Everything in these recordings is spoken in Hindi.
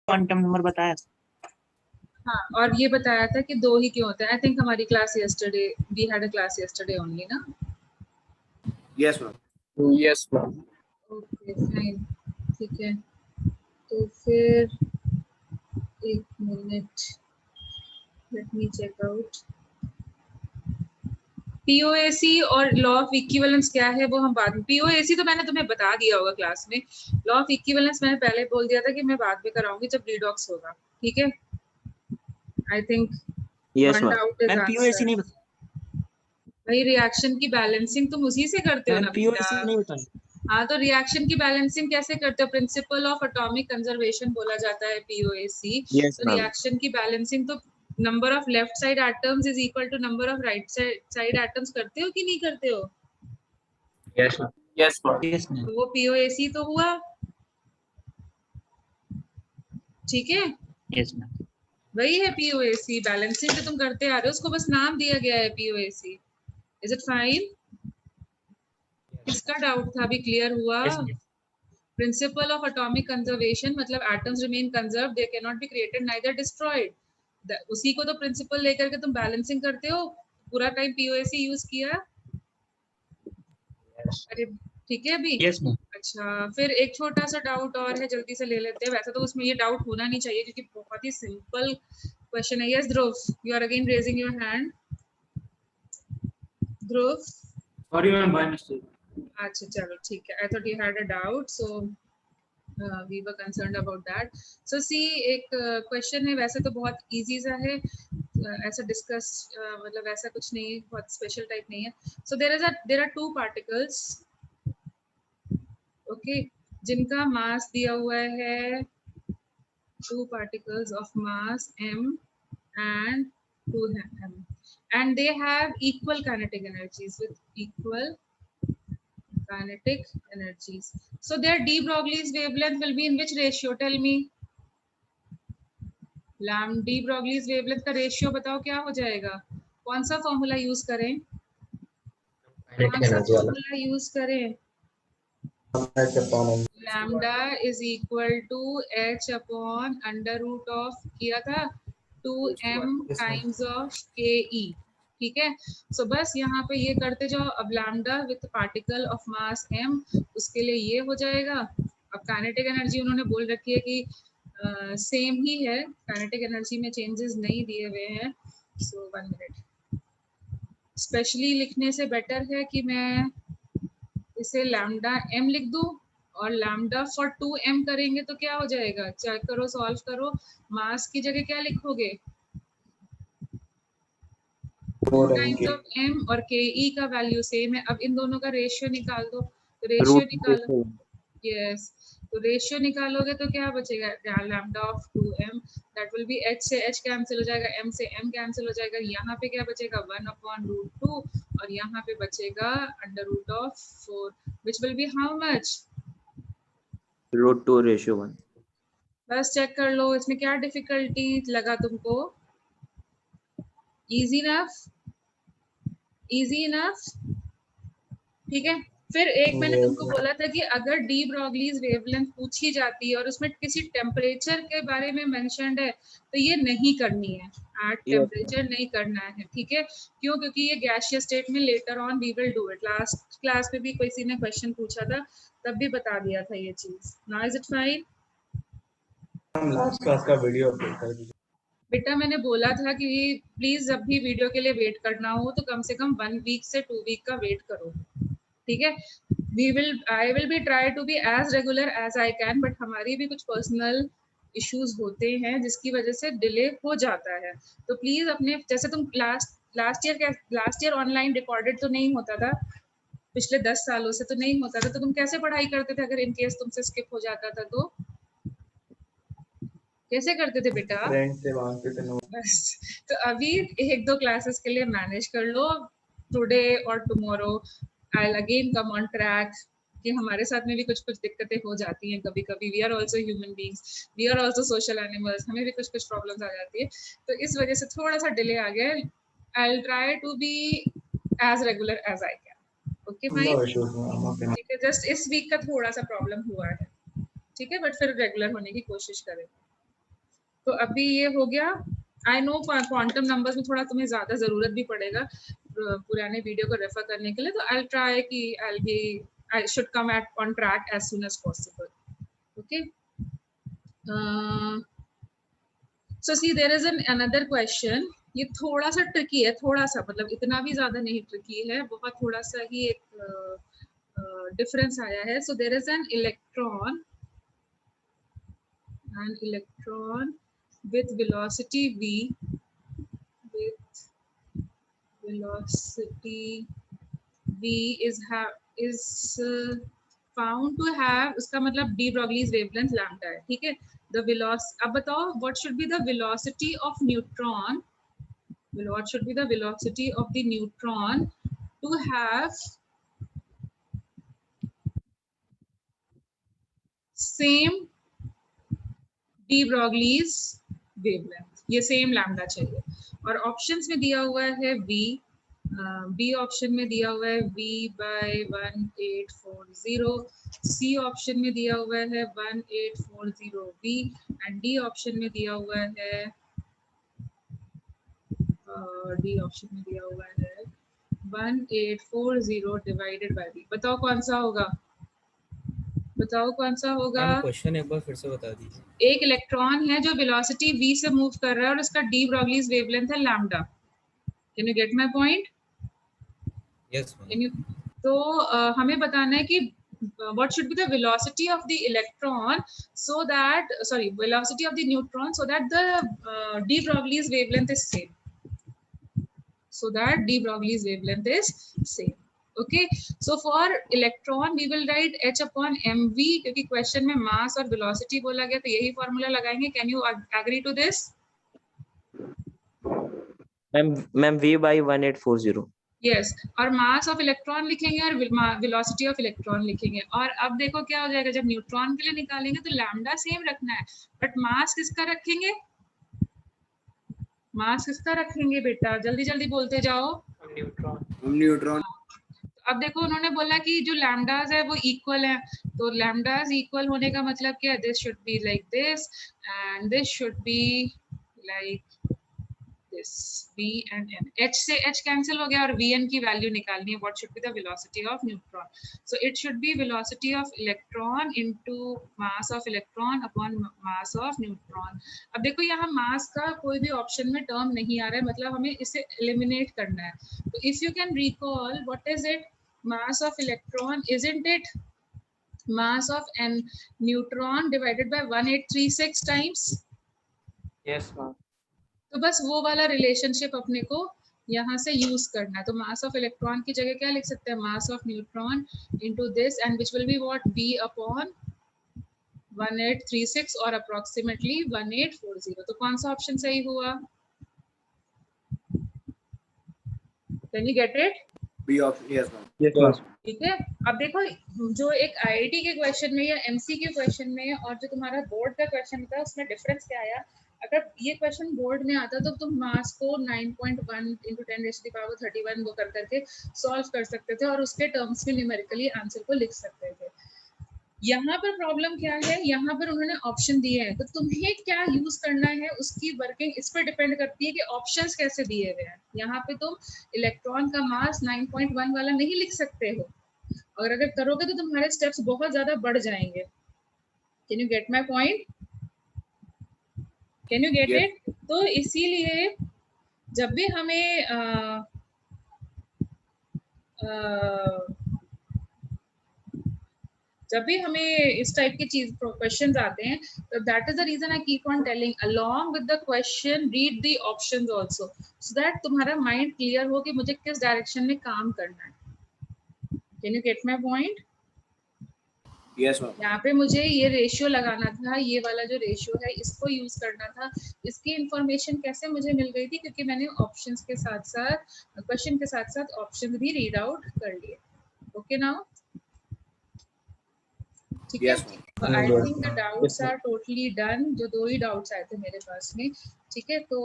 क्वांटम नंबर बताया था। हाँ, और ये बताया था कि 2 ही क्यों होते हैं। आई थिंक हमारी class yesterday, we had a class yesterday only ना। Yes ma'am. Yes ma'am. Okay fine, ठीक है। तो फिर एक minute, let me check out. POAC और लॉ ऑफ इक्विवेलेंस क्या है वो हम बाद में, पीओएसी तो मैंने तुम्हें बता दिया होगा क्लास में। लॉ ऑफ इक्विवेलेंस मैंने पहले बोल दिया था कि मैं बाद में कराऊंगी जब रिडॉक्स होगा, ठीक है। I think yes one ma'am. Doubt is ma'am POAC नहीं आंसर्ड। भाई रिएक्शन की बैलेंसिंग तुम उसी से करते हो मैम ना बेटा। पीओएसी नहीं बताया। हाँ, तो रिएक्शन की बैलेंसिंग कैसे करते हो? प्रिंसिपल ऑफ एटॉमिक कंजर्वेशन बोला जाता है पीओएसी। यस तो मैम। रिएक्शन की बैलेंसिंग तो number of left side atoms is equal to number of right side atoms करते हो कि नहीं करते हो? Yes ma'am. Yes ma'am. Yes ma'am. तो वो पीओएसी तो हुआ, ठीक है। Yes ma'am. वही है पीओएसी, बैलेंसिंग जो तुम करते आ रहे हो उसको बस नाम दिया गया है पीओएसी। Is it fine? किसका डाउट था? अभी क्लियर हुआ? Yes ma'am. Principle of atomic conservation मतलब atoms remain conserve, they can not be created neither destroyed. उसी को तो प्रिंसिपल लेकर के तुम बैलेंसिंग करते हो। पूरा टाइम पीओएसी यूज किया। अरे ठीक है अभी। Yes ma'am. अच्छा, फिर एक छोटा सा डाउट और है, जल्दी से ले लेते हैं। वैसे तो उसमें ये डाउट होना नहीं चाहिए क्योंकि बहुत ही सिंपल क्वेश्चन है। Yes Dhruv, you are again raising your hand. Dhruv, sorry ma'am, by mistake. अच्छा चलो ठीक है। I thought you had a doubt, so we were concerned about that. So see, एक क्वेश्चन है, वैसे तो बहुत इजी सा है। ऐसा डिस्कस मतलब ऐसा कुछ नहीं है, बहुत स्पेशल टाइप नहीं है। So there are 2 particles, okay, जिनका मास दिया हुआ है 2 particles of mass m and 2m, and they have equal kinetic energies with equal kinetic energies. So their de Broglie's wavelength will be in which ratio? Tell me. Lambda de Broglie's wavelength का रेशियो बताओ क्या हो जाएगा? कौन सा फॉर्मूला यूज करें? कौन सा फॉर्मूला यूज करें? Lambda is equal to h upon under root of किया था 2m टाइम्स ऑफ के ई, ठीक है। सो बस यहाँ पे ये करते जाओ। अब lambda with particle of mass m, उसके लिए ये हो जाएगा। अब काइनेटिक एनर्जी उन्होंने बोल रखी है कि सेम ही है, काइनेटिक एनर्जी में चेंजेस नहीं दिए हुए हैं। सो 1 मिनट, स्पेशली लिखने से बेटर है कि मैं इसे लैम्डा m लिख दूं, और लैम्डा फॉर 2m करेंगे तो क्या हो जाएगा? चेक करो, सॉल्व करो। मास की जगह क्या लिखोगे? 2 टाइम्स ऑफ m, और के ई का वैल्यू सेम है। अब इन दोनों का रेशियो निकाल दो। तो रेशियो निकालो, यस। तो रेशियो निकालोगे तो क्या बचेगा? Lambda of 2m, that will be h से h कैंसिल हो जाएगा, m से m कैंसिल हो जाएगा। यहाँ पे क्या बचेगा? 1 अपॉन रूट 2, और यहाँ पे बचेगा under root of 4, which will be how much? Root 2 ratio 1। बस चेक कर लो, इसमें क्या डिफिकल्टी लगा तुमको? इजी इनफ, इजी इनफ, ठीक है। फिर एक मैंने तुमको बोला था कि अगर डी ब्रॉगलीज वेवलेंथ पूछी जाती है और उसमें किसी टेम्परेचर के बारे में मेंशन्ड है तो ये नहीं करनी है, एट टेम्परेचर नहीं करना है, ठीक है। क्यों? क्योंकि ये गैसियस स्टेट में later on we will do it. Last class में भी किसी ने क्वेश्चन पूछा था, तब भी बता दिया था ये चीज। Now is it fine? Last class का वीडियो अपलोड कर दीजिए बेटा मैंने बोला था कि प्लीज जब भी वीडियो के लिए वेट करना हो तो कम से कम 1 वीक से 2 वीक का वेट करो, ठीक है। I will be try to be as regular as I can, but हमारी भी कुछ पर्सनल इश्यूज होते हैं जिसकी वजह से डिले हो जाता है। तो प्लीज अपने, जैसे तुम लास्ट ईयर ऑनलाइन रिकॉर्डेड तो नहीं होता था, पिछले 10 सालों से तो नहीं होता था, तो तुम कैसे पढ़ाई करते थे? अगर इनकेस तुमसे स्किप हो जाता था तो कैसे करते थे बेटा? फ्रेंड से मांगते थे नोट। बस, तो अभी 1-2 क्लासेस के लिए मैनेज कर लो। टुडे और tomorrow I will again come on track, कि हमारे साथ में भी कुछ कुछ दिक्कतें हो जाती हैं कभी कभी। We are also human beings, we are also social animals, हमें भी कुछ कुछ प्रॉब्लम्स आ जाती है। तो इस वजह से थोड़ा सा डिले आ गया। I will try to be as regular as I can, okay fine, ठीक है। जस्ट इस वीक का थोड़ा सा प्रॉब्लम हुआ है, ठीक है, बट फिर रेगुलर होने की कोशिश करें। तो अभी ये हो गया। आई नो क्वांटम नंबर्स में थोड़ा तुम्हें ज्यादा जरूरत भी पड़ेगा पुराने वीडियो को रेफर करने के लिए, तो आई ट्राई कि I should come at on track as soon as possible. Okay, so see there is an another question. ये थोड़ा सा ट्रिकी है, थोड़ा सा, मतलब इतना भी ज्यादा नहीं ट्रिकी है, बहुत थोड़ा सा ही एक डिफरेंस आया है। So there is an electron with velocity v, with velocity v is found to have, उसका मतलब de Broglie's wavelength lambda है, ठीक है। The velocity, अब बताओ what should be the velocity of neutron, what should be the velocity of the neutron to have same de Broglie's wavelength, ये सेम लैम्डा चाहिए। और ऑप्शंस में दिया हुआ है v, बी ऑप्शन में दिया हुआ है v by 1840, सी ऑप्शन में दिया हुआ है 1840v, एंड डी ऑप्शन में दिया हुआ है डी ऑप्शन में दिया हुआ है 1840 डिवाइडेड बाय v। बताओ कौन सा होगा, बताओ कौन सा होगा। क्वेश्चन एक बार फिर से बता दीजिए। एक इलेक्ट्रॉन है जो वेलोसिटी v से मूव कर रहा है और उसका डी ब्रॉगलीज वेवलेंथ है lambda. Can you gate my point? Yes can you? तो हमें बताना है कि what should be the velocity of the electron so that, sorry, velocity of the neutron so that the de Broglie's wavelength is same, so that de Broglie's wavelength is same. Okay, so for electron we will write h upon mv, क्योंकि क्वेश्चन में मास और वेलोसिटी बोला गया तो यही फॉर्मूला लगाएंगे। Can you agree to this? Ma'am v by 1840। Yes, और मास ऑफ इलेक्ट्रॉन लिखेंगे और वेलोसिटी ऑफ इलेक्ट्रॉन लिखेंगे। और अब देखो क्या हो जाएगा, जब न्यूट्रॉन के लिए निकालेंगे तो लैम्डा सेम रखना है, बट मास किसका रखेंगे, मास किसका रखेंगे बेटा, जल्दी जल्दी बोलते जाओ। न्यूट्रॉन। अब देखो उन्होंने बोला कि जो लैम्डास है वो इक्वल है, तो लैम्डास इक्वल होने का मतलब क्या है, this should be like this and this should be like this v and n, h से h कैंसिल हो गया और vn की वैल्यू निकालनी है। what should be the velocity of neutron? So it should be velocity of electron into mass of electron upon mass of neutron। अब देखो यहाँ मास का कोई भी ऑप्शन में टर्म नहीं आ रहा है, मतलब हमें इसे एलिमिनेट करना है। तो if you can recall what is it, mass of electron, isn't it mass of n neutron divided by 1836 times? Yes ma'am. तो बस वो वाला रिलेशनशिप अपने को यहाँ से यूज करना है। तो मास ऑफ इलेक्ट्रॉन की जगह क्या लिख सकते हैं, mass of neutron into this, and which will be what, b upon 1836 और अप्रोक्सीमेटली 1840। तो कौन सा ऑप्शन सही हुआ? Can you get it? B option, yes ma'am. ठीक है। अब देखो जो एक आईआईटी के क्वेश्चन में या एमसीक्यू क्वेश्चन में और जो तुम्हारा बोर्ड का क्वेश्चन था उसमें डिफरेंस क्या आया। अगर ये क्वेश्चन बोर्ड में आता तो तुम मास को 9.1 into 10⁻31 वो कर करके सॉल्व कर सकते थे और उसके टर्म्स में न्यूमेरिकली आंसर को लिख सकते थे। यहाँ पर प्रॉब्लम क्या है, यहाँ पर उन्होंने ऑप्शन दिए हैं, तो तुम्हें क्या यूज करना है उसकी वर्किंग इस पर डिपेंड करती है कि ऑप्शंस कैसे दिए गए हैं। यहाँ पे तुम इलेक्ट्रॉन का मास 9.1 वाला नहीं लिख सकते हो, और अगर करोगे तो तुम्हारे स्टेप्स बहुत ज्यादा बढ़ जाएंगे। Can you get my point? Can you get it? तो इसीलिए जब भी हमें जब भी हमें इस टाइप की चीज क्वेश्चंस आते हैं, तो that is the reason I keep on telling along with the question read the options also, so that तुम्हारा माइंड क्लियर हो कि मुझे किस डायरेक्शन में काम करना है। Can you get my point? Yes ma'am. यहाँ पे मुझे ये रेशियो लगाना था, ये वाला जो रेशियो है इसको यूज करना था। इसकी इंफॉर्मेशन कैसे मुझे मिल गई थी, क्योंकि मैंने ऑप्शंस के साथ साथ क्वेश्चन के साथ साथ ऑप्शंस भी रीड आउट कर लिए। ओके नाउ, ठीक है। तो I think the doubts are totally done. जो दो ही डाउट्स आए थे मेरे पास में, ठीक है। तो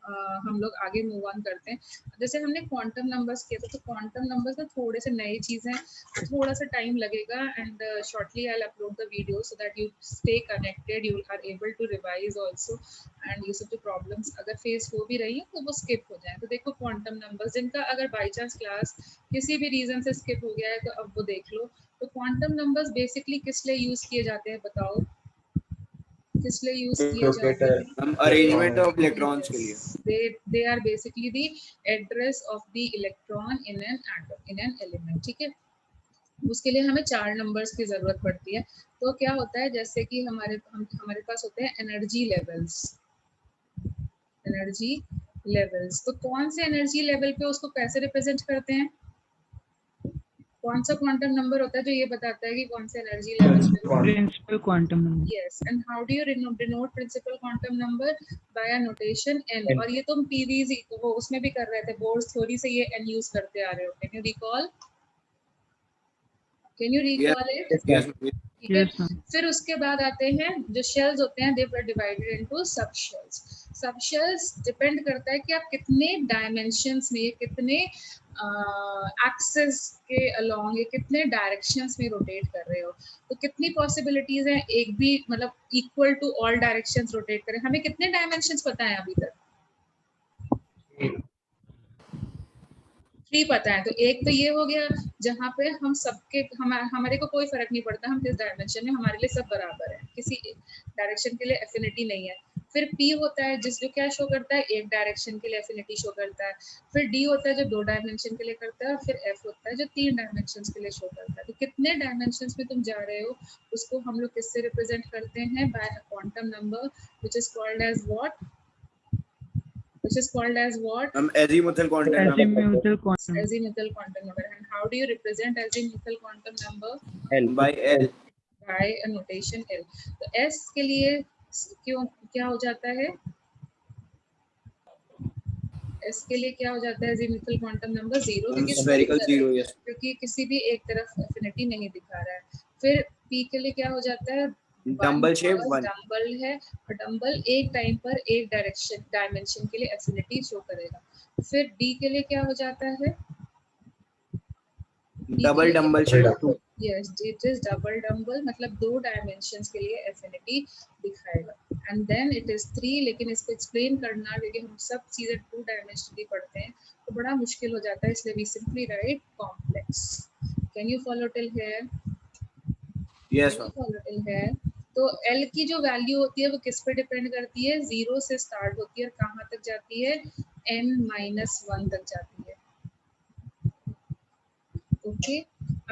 हम लोग आगे मूव ऑन करते हैं। जैसे हमने क्वांटम नंबर्स किया था, तो क्वांटम नंबर्स में थोड़े से नई चीज़ें, थोड़ा सा टाइम लगेगा and shortly I will upload the video so that you stay connected, you are able to revise also and ये सब जो प्रॉब्लम्स अगर फेस हो भी रही है तो वो स्किप हो जाए। तो देखो क्वांटम नंबर्स जिनका अगर बाई चांस क्लास किसी भी रीज़न से स्किप हो गया है तो अब वो देख लो। तो क्वांटम नंबर्स बेसिकली किस लिए यूज़ किए जाते हैं बताओ, किस लिए यूज़ किए जाते हैं? हम अरेंजमेंट ऑफ इलेक्ट्रॉन्स के लिए। They are basically the address of the electron in an atom, in an element, ठीक है। उसके लिए हमें 4 नंबर्स की जरूरत पड़ती है। तो क्या होता है, जैसे कि हमारे पास होते हैं एनर्जी लेवल्स, एनर्जी लेवल्स। तो कौन से एनर्जी लेवल पे उसको कैसे रिप्रेजेंट करते हैं? कौन सा क्वांटम नंबर होता है जो ये बताता है कि कौन से एनर्जी लेवल पे? Principal quantum number. Yes, and how do you denote principal quantum number? By a notation n. और ये तुम PVs वो उसमें भी कर रहे थे, बोर्ड थ्योरी से ये n यूज करते आ रहे हो। Can you recall? Can you recall it? Yes, ठीक है। Yes, ma'am. फिर उसके बाद आते हैं जो शेल्स होते हैं, they were divided into sub shells. Sub shells depend करता है कि आप कितने डायमेंशंस में, कितने एक्सिस के अलोंग, ये कितने डायरेक्शंस में रोटेट कर रहे हो। तो कितनी पॉसिबिलिटीज हैं, एक भी मतलब equal to all directions rotate करें। हमें कितने डायमेंशंस पता है अभी तक? 3 पता है। तो एक तो ये हो गया जहाँ पे हम सबके हमारे को कोई फर्क नहीं पड़ता हम किस डायमेंशन में, हमारे लिए सब बराबर है, किसी डायरेक्शन के लिए एफिनिटी नहीं है। फिर P होता है जिस जो क्या शो करता है, एक डायरेक्शन के लिए एफिनिटी शो करता है। फिर D होता है जो 2 डायमेंशन के लिए करता है, और फिर F होता है जो 3 डायमेंशन के लिए शो करता है। तो कितने डायमेंशन में तुम जा रहे हो उसको हम लोग किससे रिप्रेजेंट करते हैं? By a quantum number which is called as what? Which is called as what? azimuthal quantum number. Azimuthal quantum. Azimuthal quantum number. And how do you represent azimuthal quantum number? L. By L. By a notation L. तो S के लिए क्यों क्या हो जाता है? S के लिए क्या हो जाता है azimuthal quantum number? 0, क्योंकि Spherical zero, yes. क्योंकि किसी भी एक तरफ एफिनिटी नहीं दिखा रहा है। फिर P के लिए क्या हो जाता है? Dumbbell shape 1. डंबल है, और डंबल एक टाइम पर एक डायमेंशन के लिए एफिनिटी शो करेगा। फिर D के लिए क्या हो जाता है? Double dumbbell shape 2. Yes, it is double dumbbell, मतलब 2 डायमेंशंस के लिए एफिनिटी दिखाएगा। एंड देन इट इज 3, लेकिन इसको एक्सप्लेन करना, क्योंकि हम सब चीजें 2 डायमेंशनली पढ़ते हैं तो बड़ा मुश्किल हो जाता है, इसलिए we simply write complex. Can you follow till here? Yes, ma'am. Follow till here. तो L की जो वैल्यू होती है वो किस पे डिपेंड करती है? 0 से स्टार्ट होती है और कहाँ तक जाती है? n-1 तक जाती है। ओके,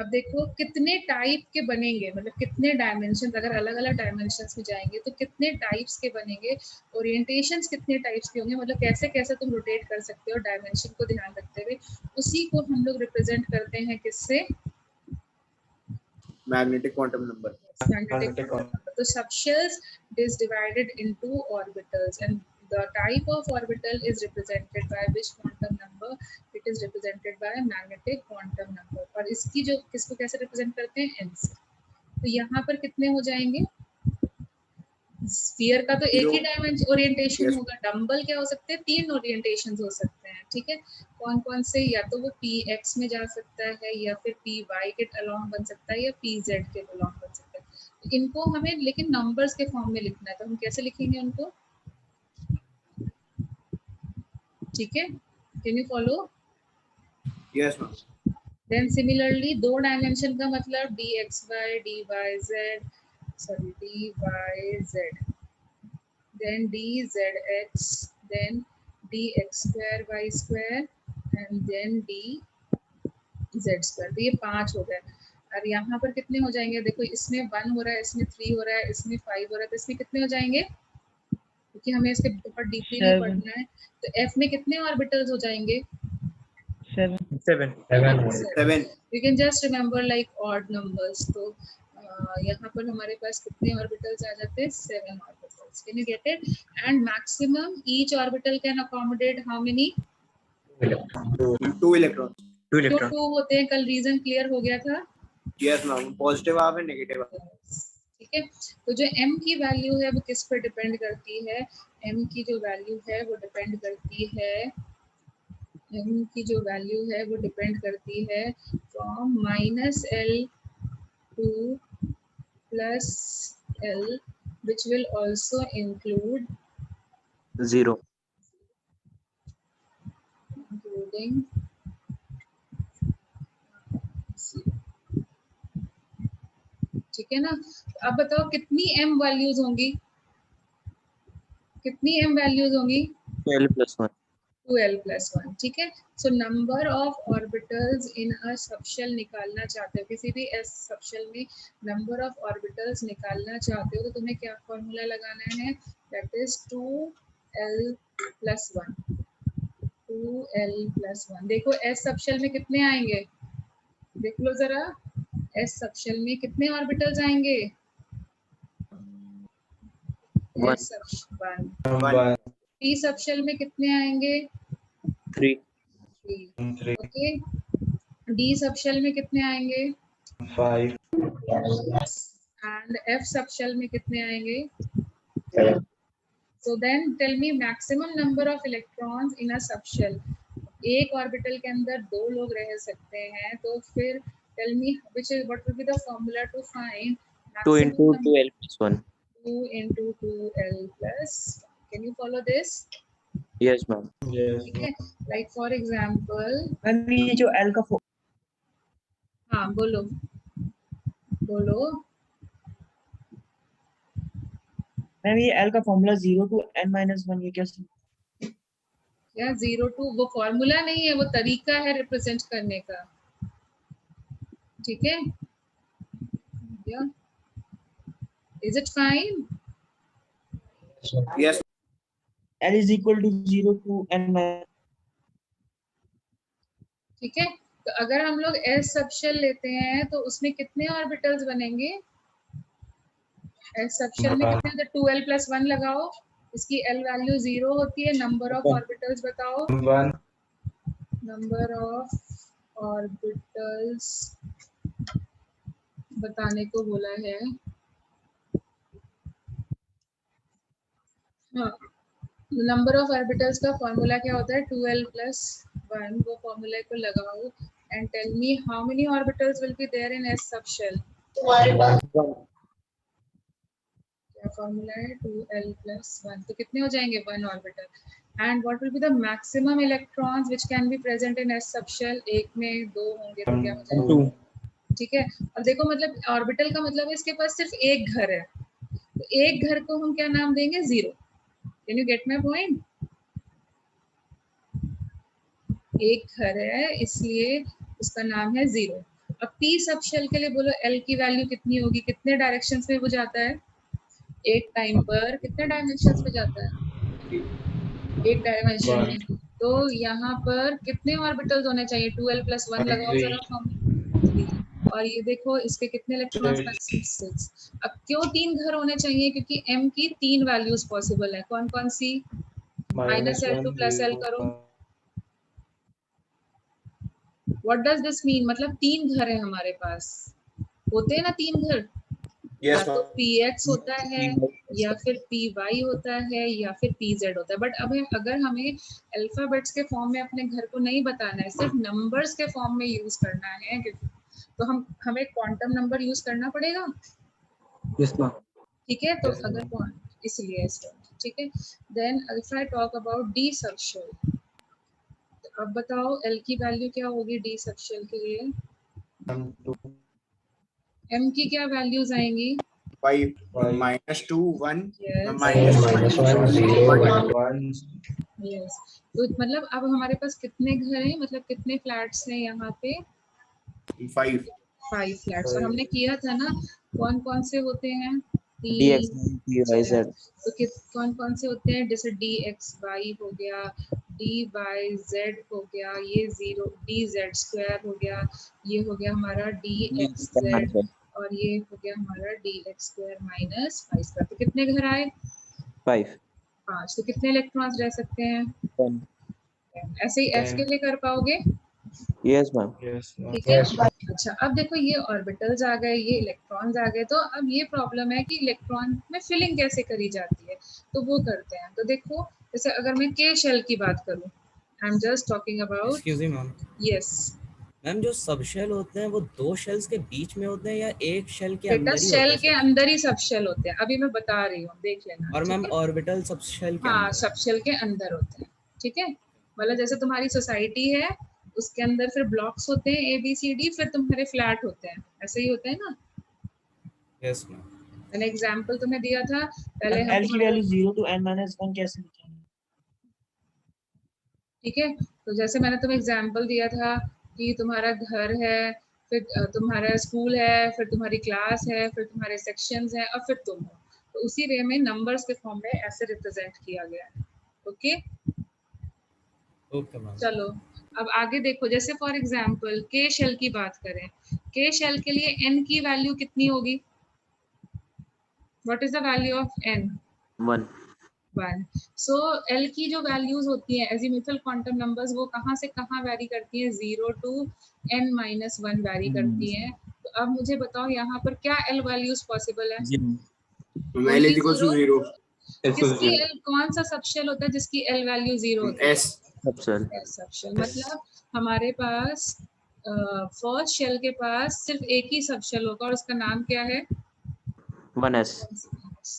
अब देखो कितने टाइप के बनेंगे, मतलब कितने डायमेंशन, अगर अलग अलग डायमेंशंस में जाएंगे तो कितने टाइप्स के बनेंगे, ओरिएंटेशंस कितने टाइप्स के होंगे, मतलब कैसे कैसे तुम रोटेट कर सकते हो डायमेंशन को ध्यान रखते हुए। उसी को हम लोग रिप्रेजेंट करते हैं किससे? Magnetic quantum number. Magnetic quantum number. So subshells is divided into orbitals, and the type of orbital is represented by which quantum number? It is represented by magnetic quantum number. और इसकी जो किसको कैसे रिप्रेजेंट करते हैं? n से। तो यहाँ पर कितने हो जाएंगे? स्फीयर का तो एक ही डायमेंशन ओरिएंटेशन होगा। डंबल क्या हो सकते हैं? 3 ओरिएंटेशंस हो सकते हैं, ठीक है। कौन कौन से? या तो वो px में जा सकता है, या फिर py के अलोंग बन सकता है, या pz के अलोंग बन सकता है। तो इनको हमें लेकिन नंबर्स के फॉर्म में लिखना है, तो हम कैसे लिखेंगे उनको? ठीक है, can you follow? Yes, ma'am. Then similarly 2 dimension का मतलब dxy, dyz, sorry, dyz, then dzx, then dx square y square, and then dz square। तो ये 5 हो गए। और यहाँ पर कितने हो जाएंगे? देखो इसमें 1 हो रहा है, इसमें 3 हो रहा है, इसमें 5 हो रहा है, तो इसमें कितने हो जाएंगे? क्योंकि हमें इसके बहुत डीपली नहीं पढ़ना है। तो f में कितने ऑर्बिटल्स हो जाएंगे? 7 You can just remember like odd numbers. तो यहाँ पर हमारे पास कितने ऑर्बिटल्स आ जाते हैं? 7 orbitals. Can you get it? And maximum each orbital can accommodate how many? 2 electrons. 2 तो 2 होते हैं। कल रीजन क्लियर हो गया था? Yes, ma'am. Positive half and negative half. ठीक ठीक है। तो जो m की वैल्यू है वो किस पर डिपेंड करती है, m की जो वैल्यू है वो डिपेंड करती है, m की जो वैल्यू है वो डिपेंड करती है from -l to +l which will also include 0. including 0. ठीक है ना। अब बताओ कितनी m वैल्यूज होंगी, कितनी m वैल्यूज होंगी, 12 plus 1. 2l plus 1, ठीक है। So number of orbitals in a subshell निकालना चाहते हो, किसी भी s सबशेल में नंबर ऑफ ऑर्बिटल्स निकालना चाहते हो तो तुम्हें क्या फॉर्मूला लगाना है, that is 2l plus 1, 2l plus 1। देखो s सबशेल में कितने आएंगे, देख लो जरा, s सबशेल में कितने ऑर्बिटल्स आएंगे, 1, s subshell 1, One, p subshell में कितने आएंगे, 3, 3, 3, ओके। d सबशेल में कितने आएंगे 5, एंड f सबशेल में कितने आएंगे। So then tell me maximum number of electrons in a subshell. एक ऑर्बिटल के अंदर 2 लोग रह सकते हैं, तो फिर tell me which is what will be the formula to find 2 into maximum 2l plus 1. 2 into 2l plus 1। Can you follow this, Yes, ma'am. yes, ठीक है। लाइक फॉर एग्जांपल, मैम ये जो एल का हाँ बोलो बोलो, मैम ये एल का फॉर्मूला 0 to n-1 ये कैसे? या 0 टू, वो फॉर्मूला नहीं है, वो तरीका है रिप्रेजेंट करने का, ठीक है। या is it fine, Yes. L is equal to 0 to n-, ठीक है। तो अगर हम लोग s सबशेल लेते हैं तो उसमें कितने ऑर्बिटल्स बनेंगे, s सबशेल में कितने होते हैं, 2l plus 1 लगाओ, इसकी l वैल्यू 0 होती है, नंबर ऑफ ऑर्बिटल्स बताओ, 1, नंबर ऑफ ऑर्बिटल्स बताने को बोला है, हाँ। नंबर ऑफ ऑर्बिटल्स का फॉर्मूला क्या होता है, 2l plus 1, वो फॉर्मूला को लगाओ and tell me how many orbitals will be there in s subshell. क्या फॉर्मूला है, 2l plus 1, तो कितने हो जाएंगे 1 orbital. And what will be the maximum electrons which can be present in s subshell, एक में 2 होंगे तो क्या हो जाएगा 2, ठीक है। अब देखो मतलब ऑर्बिटल का मतलब है इसके पास सिर्फ एक घर है, तो एक घर को हम क्या नाम देंगे, 0। Can you gate my point, एक घर है इसलिए उसका नाम है 0। अब p सबशेल के लिए बोलो l की वैल्यू कितनी होगी, कितने डायरेक्शंस में वो जाता है, एक टाइम पर कितने डायमेंशंस में जाता है, एक डायमेंशन में। तो यहाँ पर कितने ऑर्बिटल्स होने चाहिए, 2l plus 1 लगाओ जरा फॉर्मूला, 3। और ये देखो इसके कितने इलेक्ट्रॉन्स, 6। अब क्यों 3 घर होने चाहिए, क्योंकि m की 3 वैल्यूज पॉसिबल है, कौन कौन सी, -l to +l करो, व्हाट डज दिस मीन, मतलब 3 घर है हमारे पास, होते हैं ना 3 घर, या Yes, तो ma'am. px होता है या फिर py होता है या फिर pz होता है। बट अब अगर हमें अल्फाबेट्स के फॉर्म में अपने घर को नहीं बताना है, सिर्फ नंबर्स के फॉर्म में यूज करना है, तो हमें क्वांटम नंबर यूज करना पड़ेगा, yes, ma'am. ठीक है। तो अगर इसलिए ठीक है। Then if I talk about D subshell, तो अब बताओ l की वैल्यू क्या होगी डी सबशेल के लिए, 2, m की क्या वैल्यूज आएंगी, 5, Five. -2, 1, Yes. -1, 0, 1. 1, यस। तो मतलब अब हमारे पास कितने घर हैं, मतलब कितने फ्लैट्स हैं यहाँ पे, 5. 5 फ्लैट्स। और हमने किया था ना कौन कौन से होते हैं, dx, dy, z. तो कौन कौन से होते हैं, जैसे डी एक्स वाई हो गया, डी वाई जेड हो गया, ये 0 डी जेड स्क्वायर हो गया, ये हो गया हमारा डी एक्स जेड, और ये हो गया हमारा D x square minus 5 square. तो कितने घर आए, 5. 5। तो कितने इलेक्ट्रॉन्स रह सकते हैं, 10. ऐसे ही एफ के लिए कर पाओगे, Yes, ma'am. Yes, ma'am. ठीक है। अच्छा, अब देखो ये ऑर्बिटल्स आ गए, ये इलेक्ट्रॉन्स आ गए, तो अब ये प्रॉब्लम है कि इलेक्ट्रॉन में फिलिंग कैसे करी जाती है, तो वो करते हैं। तो देखो जैसे अगर मैं के शेल की बात करूं, I am just talking about, excuse me ma'am, yes ma'am जो सब शेल होते हैं वो दो शेल्स के बीच में होते हैं या एक शेल के बेटा, अंदर ही शेल होते के हैं अंदर ही सब शेल होते हैं, अभी मैं बता रही हूँ, देख लेना। और ठीक मैम है? ऑर्बिटल सब शेल के हाँ, अंदर? सब शेल के अंदर होते हैं। ठीक है, मतलब जैसे तुम्हारी सोसाइटी है, उसके अंदर फिर ब्लॉक्स होते हैं ABCD, फिर तुम्हारे फ्लैट होते हैं, ऐसे ही होते हैं ना। Yes ma'am. मैंने एग्जाम्पल तुम्हें दिया था पहले, हम एल की तुम्हारे, वैल्यू 0 to n-1 कैसे लिखेंगे? ठीक है, तो जैसे मैंने तुम्हें एग्जाम्पल दिया था कि तुम्हारा घर है, फिर तुम्हारा स्कूल है, फिर तुम्हारी क्लास है, फिर तुम्हारे सेक्शंस हैं, और फिर तुम हो, तो उसी वे में नंबर्स के फॉर्म में ऐसे रिप्रेजेंट किया गया है। Okay, okay ma'am. चलो अब आगे देखो, जैसे फॉर एग्जाम्पल के शेल की बात करें, के शेल के लिए n की वैल्यू कितनी होगी? What is the value of n? 1. 1. So L की जो वैल्यूज होती हैं एजीमुथल क्वांटम नंबर्स, वो कहाँ से कहाँ वैरी करती हैं? 0 to n-1 वैरी करती हैं। तो अब मुझे बताओ यहाँ पर क्या L वैल्यूज पॉसिबल है? 0. L is equals to 0. किसकी L, कौन सा सबशेल होता है जिसकी L वैल्यू 0 होती है? S. Subshell. S subshell. मतलब हमारे पास फर्स्ट शेल के पास सिर्फ एक ही सबशेल होगा और उसका नाम क्या है? 1s.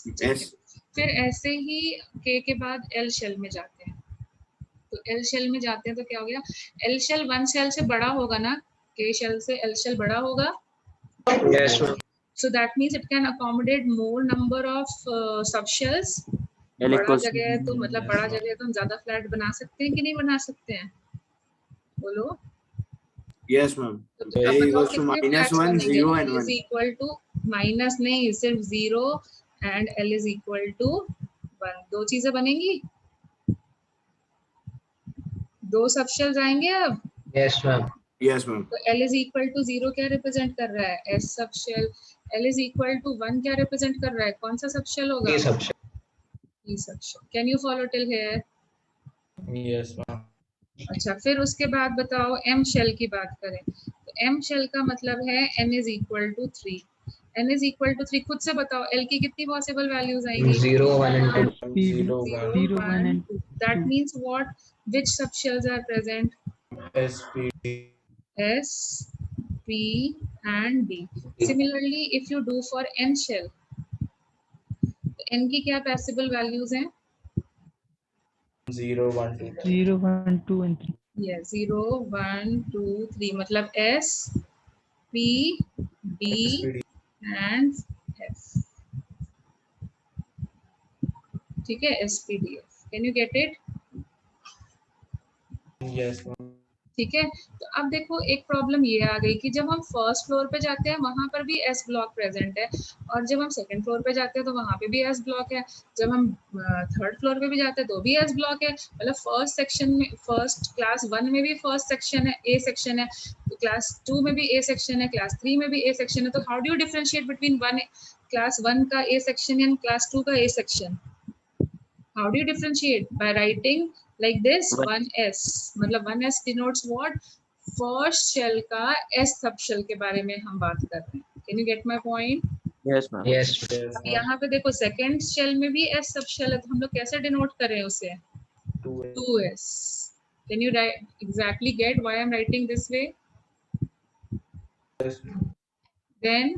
ठीक है। S. फिर ऐसे ही के बाद L शेल में जाते हैं, तो L शेल में जाते हैं तो क्या हो गया? L शेल 1 शेल से बड़ा होगा ना, के शेल से L शेल बड़ा होगा। Yes, ma'am. So that means it can accommodate more number of subshells. L बड़ा equals जगह है तो मतलब Yes, बड़ा ma'am. जगह है तो हम ज्यादा फ्लैट बना सकते हैं कि नहीं बना सकते हैं? बोलो। Yes, ma'am. तो L अब बताओ equals to कितने minus फ्लैट्स 1, बनेंगे? 0 and L is 1. equal to minus नहीं, सिर्फ 0 and L is equal to 1, दो चीजें बनेंगी, दो सबशेल्स आएंगे अब। Yes, ma'am. Yes, ma'am. तो L is equal to 0 क्या रिप्रेजेंट कर रहा है? S subshell. L is equal to 1 क्या रिप्रेजेंट कर रहा है? कौन सा सबशेल होगा? A subshell. E subshell. Can you follow till here? Yes, ma'am. अच्छा, फिर उसके बाद बताओ M शेल की बात करें, तो M शेल का मतलब है N is equal to 3। N is equal to 3, खुद से बताओ L की कितनी पॉसिबल वैल्यूज आएंगी? 0, 1 and 2. 0, 0, 1 and 2. That means what? Which subshells are present? 1. S, P. S, P and D. Similarly, if you do for N shell, N की क्या possible values हैं? 0, 1, 2. 0, 1, 2 and 3. Yes, 0, 1, 2, 3, मतलब S, P, D SPD. and F. ठीक है, S, P, D, F. Can you get it? Yes, ma'am. ठीक है, तो अब देखो एक प्रॉब्लम ये आ गई कि जब हम फर्स्ट फ्लोर पे जाते हैं वहां पर भी एस ब्लॉक प्रेजेंट है, और जब हम सेकंड फ्लोर पे जाते हैं तो वहां पे भी एस ब्लॉक है, जब हम थर्ड फ्लोर पे भी जाते हैं तो भी एस ब्लॉक है। मतलब फर्स्ट सेक्शन में, फर्स्ट क्लास 1 में भी फर्स्ट सेक्शन है, ए सेक्शन है, तो क्लास 2 में भी ए सेक्शन है, क्लास 3 में भी ए सेक्शन है। तो how do you differentiate between class 1 का ए सेक्शन एंड क्लास 2 का A section? How do you differentiate? By writing like this, 1s, मतलब 1s denotes what? First shell का s subshell के बारे में हम बात कर रहे हैं। Can you get my point? Yes, ma'am. Yes, अब ma'am. यहाँ पे देखो सेकेंड शेल में भी s subshell है, तो हम लोग कैसे डिनोट करें उसे? 2. 2s. Can you exactly get why I'm writing this way? Yes, Then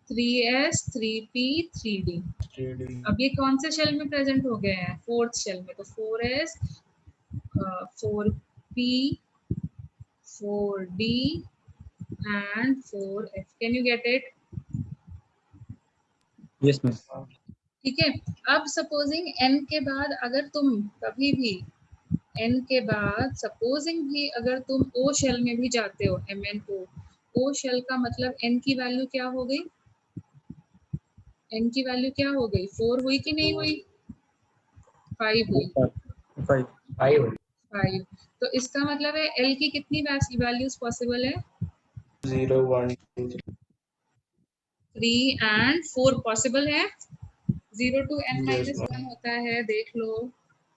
3s, 3p, 3d. 3D. अब ये कौन से शेल में प्रेजेंट हो गए हैं? फोर्थ शेल में। तो 4s, 4p, 4d and 4f. Can you get it? Yes, ma'am. ठीक है, अब सपोजिंग n के बाद अगर तुम कभी भी n के बाद सपोजिंग भी अगर तुम o शेल में भी जाते हो, MnO, o शेल का मतलब n की वैल्यू क्या हो गई? n की वैल्यू क्या हो गई? 4 हुई कि नहीं हुई? 5 हुई। 5. 5. 5। तो इसका मतलब है L की कितनी वैल्यूज पॉसिबल है? 0, 1, 2, 3. 3 and 4 पॉसिबल है। 0 to n Yes, minus ma'am. 1 होता है, देख लो।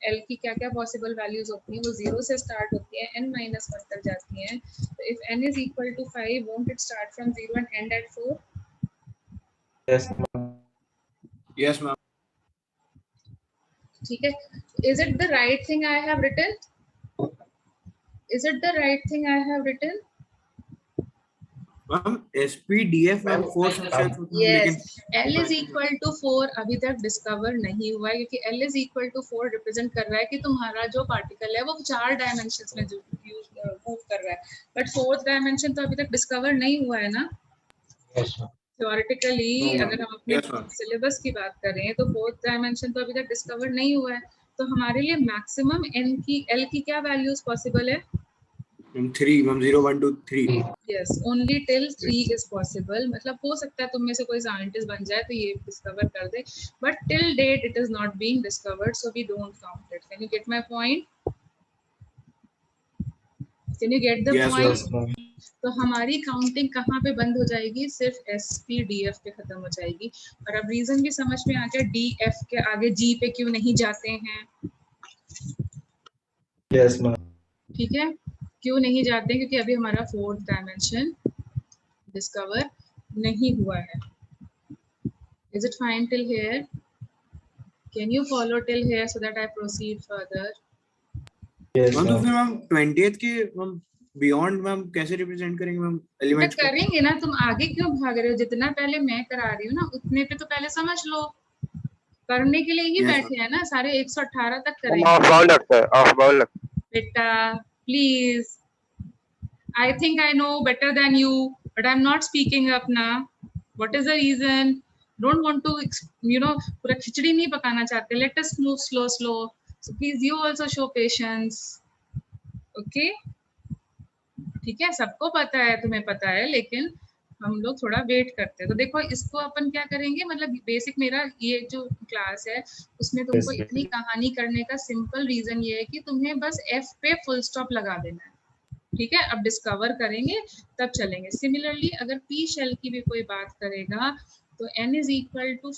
एल की क्या क्या पॉसिबल वैल्यूज होती हैं, वो 0 से स्टार्ट होती है, n-1 तक जाती हैं। तो if n is equal to 5, won't it start from 0 and end at 4? Yes, ma'am. Yes, ma'am. ठीक है, is it the right thing I have written? Is it the right thing I have written? Ma'am, SPDF में 4 सबसेट्स होते हैं, Yes, लेकिन L is equal to 4 अभी तक डिस्कवर नहीं हुआ है, क्योंकि L is equal to 4 represent कर रहा है कि तुम्हारा जो पार्टिकल है वो 4 डायमेंशंस में मूव कर रहा है, बट 4th डायमेंशन तो अभी तक डिस्कवर नहीं हुआ है ना। Yes, ma'am. Theoretically No, ma'am. अगर हम अपने Yes, ma'am. सिलेबस की बात करें तो 4th डायमेंशन तो अभी तक डिस्कवर नहीं हुआ है, तो हमारे लिए मैक्सिमम L की क्या वैल्यूज पॉसिबल है? Ma'am, 3, ma'am, 0, 1, 2, 3. Yes, only till 3 is possible. मतलब हो सकता है तुम में से कोई साइंटिस्ट बन जाए तो ये डिस्कवर कर दे, but till date it is not being discovered, so we don't count it. Can you get my point? Can you get the Yes, point? Yes, ma'am. तो हमारी काउंटिंग कहाँ पे बंद हो जाएगी? सिर्फ SPDF पे खत्म हो जाएगी। और अब रीजन भी समझ में आ गया, DF के आगे G पे क्यों नहीं जाते हैं? Yes, ma'am. ठीक है, क्यों नहीं जाते? क्योंकि अभी हमारा 4th डायमेंशन डिस्कवर नहीं हुआ है। Is it fine till here? Can you follow till here so that I proceed further? Yes, Ma'am, तो ma'am. फिर मैम 20th के मैम बियॉन्ड मैम कैसे रिप्रेजेंट करेंगे मैम बेटा एलिमेंट्स को? करेंगे ना, तुम आगे क्यों भाग रहे हो? जितना पहले मैं करा रही हूँ ना उतने पे तो पहले समझ लो, करने के लिए ही Yes, बैठे हैं ना, सारे 118 तक ऑफ करेंगे। बाउल लगता है, ऑफ बाउल लगता है। बेटा please, I think I know better than you, but I'm not speaking up now. What is the reason? Don't want to, पूरा खिचड़ी नहीं पकाना चाहते. Let us move slow. So please you also show patience. Okay? ठीक है, सबको पता है, तुम्हें पता है, लेकिन हम लोग थोड़ा वेट करते हैं। तो देखो इसको अपन क्या करेंगे, मतलब बेसिक मेरा ये जो क्लास है उसमें तुमको Yes, इतनी कहानी करने का सिंपल रीजन ये है कि तुम्हें बस F पे फुल स्टॉप लगा देना है। ठीक है, अब डिस्कवर करेंगे तब चलेंगे। सिमिलरली अगर P शेल की भी कोई बात करेगा तो n इज इक्वल टू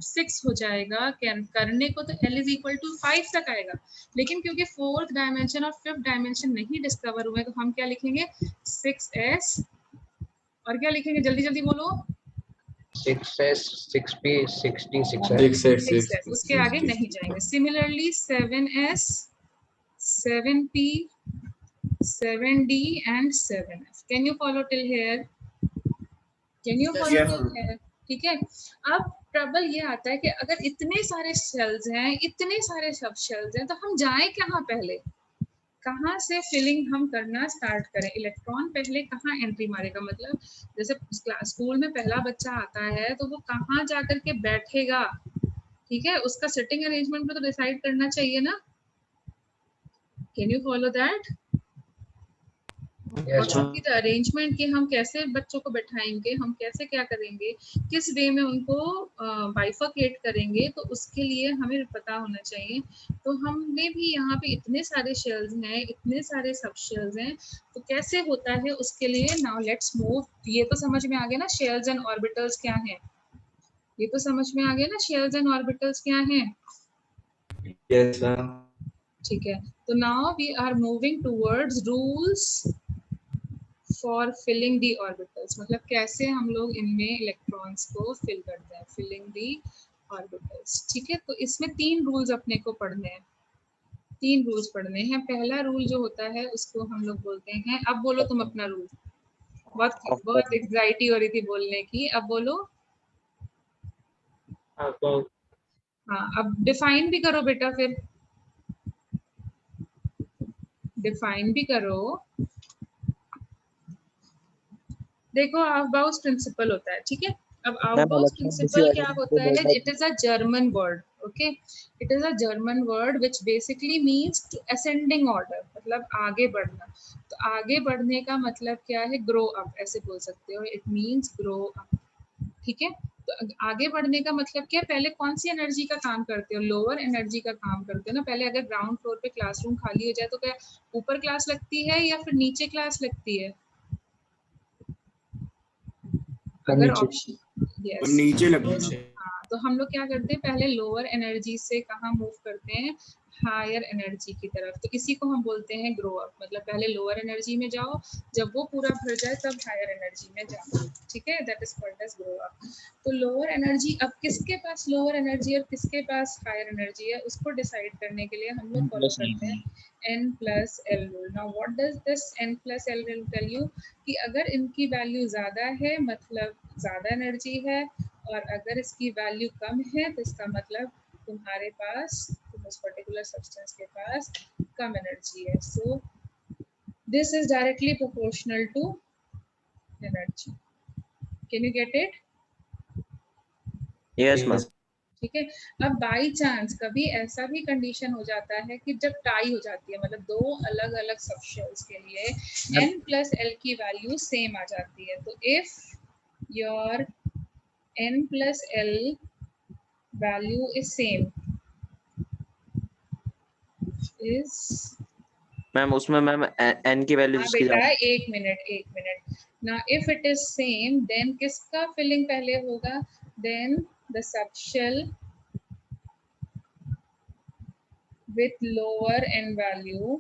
6 हो जाएगा, करने को तो L इज इक्वल टू 5 तक आएगा, लेकिन क्योंकि 4th डायमेंशन और 5th डायमेंशन नहीं डिस्कवर हुए तो हम क्या लिखेंगे? 6s, और क्या लिखेंगे? जल्दी जल्दी बोलो। 6s, 6p, 66s. 6s, उसके आगे नहीं जाएंगे। Similarly 7s, 7p, 7d and 7f. Can you follow till here? Can you follow Yes, till ma'am. here? ठीक है, अब ट्रबल ये आता है कि अगर इतने सारे शेल्स हैं, इतने सारे सब शेल्स हैं, तो हम जाएं कहाँ पहले? कहाँ से फिलिंग हम करना स्टार्ट करें? इलेक्ट्रॉन पहले कहाँ एंट्री मारेगा? मतलब जैसे स्कूल में पहला बच्चा आता है तो वो कहाँ जाकर के बैठेगा? ठीक है, उसका सिटिंग अरेंजमेंट में तो डिसाइड करना चाहिए ना। Can you follow that? Yes, ma'am. The arrangement कि हम कैसे बच्चों को बैठाएंगे, हम कैसे क्या करेंगे, किस वे में उनको बाइफरकेट करेंगे, तो उसके लिए हमें पता होना चाहिए। तो हमने भी यहाँ पे इतने सारे शेल्स हैं, इतने सारे सब शेल्स हैं, तो कैसे होता है उसके लिए नाउ लेट्स मूव। ये तो समझ में आ गया ना शेल्स एंड ऑर्बिटल्स क्या हैं? ये तो समझ में आ गया ना शेल्स एंड ऑर्बिटल्स क्या हैं? Yes, ma'am. ठीक है, तो now we are moving towards rules for filling the orbitals, मतलब कैसे हम लोग इनमें इलेक्ट्रॉन्स को फिल करते हैं, फिलिंग दी ऑर्बिटल्स। ठीक है, तो इसमें 3 रूल्स अपने को पढ़ने हैं, 3 रूल्स पढ़ने हैं। पहला रूल जो होता है उसको हम लोग बोलते हैं, अब बोलो तुम अपना रूल। बहुत एंग्जाइटी हो रही थी बोलने की, अब बोलो। हाँ, अब डिफाइन भी करो बेटा, फिर डिफाइन भी करो। देखो आउफबाउस प्रिंसिपल होता है, ठीक है। अब आउफबाउस प्रिंसिपल क्या होता है? It is a German word, okay, it is a German word which basically means to ascending order, मतलब आगे बढ़ना। तो आगे बढ़ने का मतलब क्या है? ग्रो अप, ऐसे बोल सकते हो, इट मींस ग्रो अप। ठीक है, तो आगे बढ़ने का मतलब क्या? पहले कौन सी एनर्जी का काम करते हो? लोअर एनर्जी का काम करते हो ना। पहले अगर ग्राउंड फ्लोर पे क्लासरूम खाली हो जाए तो क्या ऊपर क्लास लगती है या फिर नीचे क्लास लगती है? अगर ऑप्शन और नीचे लगता है। हाँ, तो हम लोग क्या करते हैं? पहले लोअर एनर्जी से कहाँ मूव करते हैं? हायर एनर्जी की तरफ। तो इसी को हम बोलते हैं ग्रो अप, मतलब पहले लोअर एनर्जी में जाओ, जब वो पूरा भर जाए तब हायर एनर्जी में जाओ, ठीक है, that is called as grow up. तो लोअर एनर्जी, अब किसके पास लोअर एनर्जी और किसके पास हायर एनर्जी है उसको डिसाइड करने के लिए हम लोग फॉलो करते हैं n+l rule. Now what does this n+l rule tell you, कि अगर इनकी वैल्यू ज़्यादा है मतलब ज़्यादा एनर्जी है, और अगर इसकी वैल्यू कम है तो इसका मतलब तुम्हारे पास, उस पर्टिकुलर सब्सटेंस के पास कम एनर्जी है। So this is directly proportional to energy. Can you get it? Yes ma'am. ठीक है। अब बाई चांस कभी ऐसा भी कंडीशन हो जाता है कि जब टाई हो जाती है, मतलब दो अलग अलग सबशेल्स के लिए n+l की वैल्यू सेम आ जाती है, तो if your n+l value is same is, ma'am उसमें मैम n की वैल्यू हाँ जिसकी बेटा ज्यादा एक मिनट ना, if it is same then किसका फिलिंग पहले होगा, then the subshell with lower n value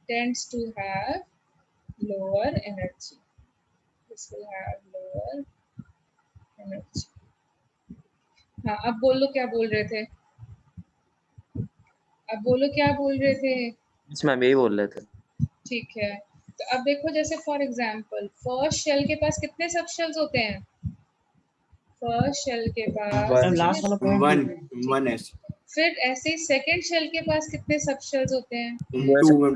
tends to have lower energy. This will have lower energy. हाँ, अब बोलो क्या बोल रहे थे, अब बोलो क्या बोल रहे थे। यस मैम यही बोल रहे थे। ठीक है, तो अब देखो जैसे फॉर एग्जांपल फर्स्ट शेल के पास कितने सब शेल्स होते हैं, फर्स्ट शेल के पास मैम लास्ट वाला पॉइंट वन एस फिर ऐसे ही सेकंड शेल के पास कितने सब शेल्स होते हैं,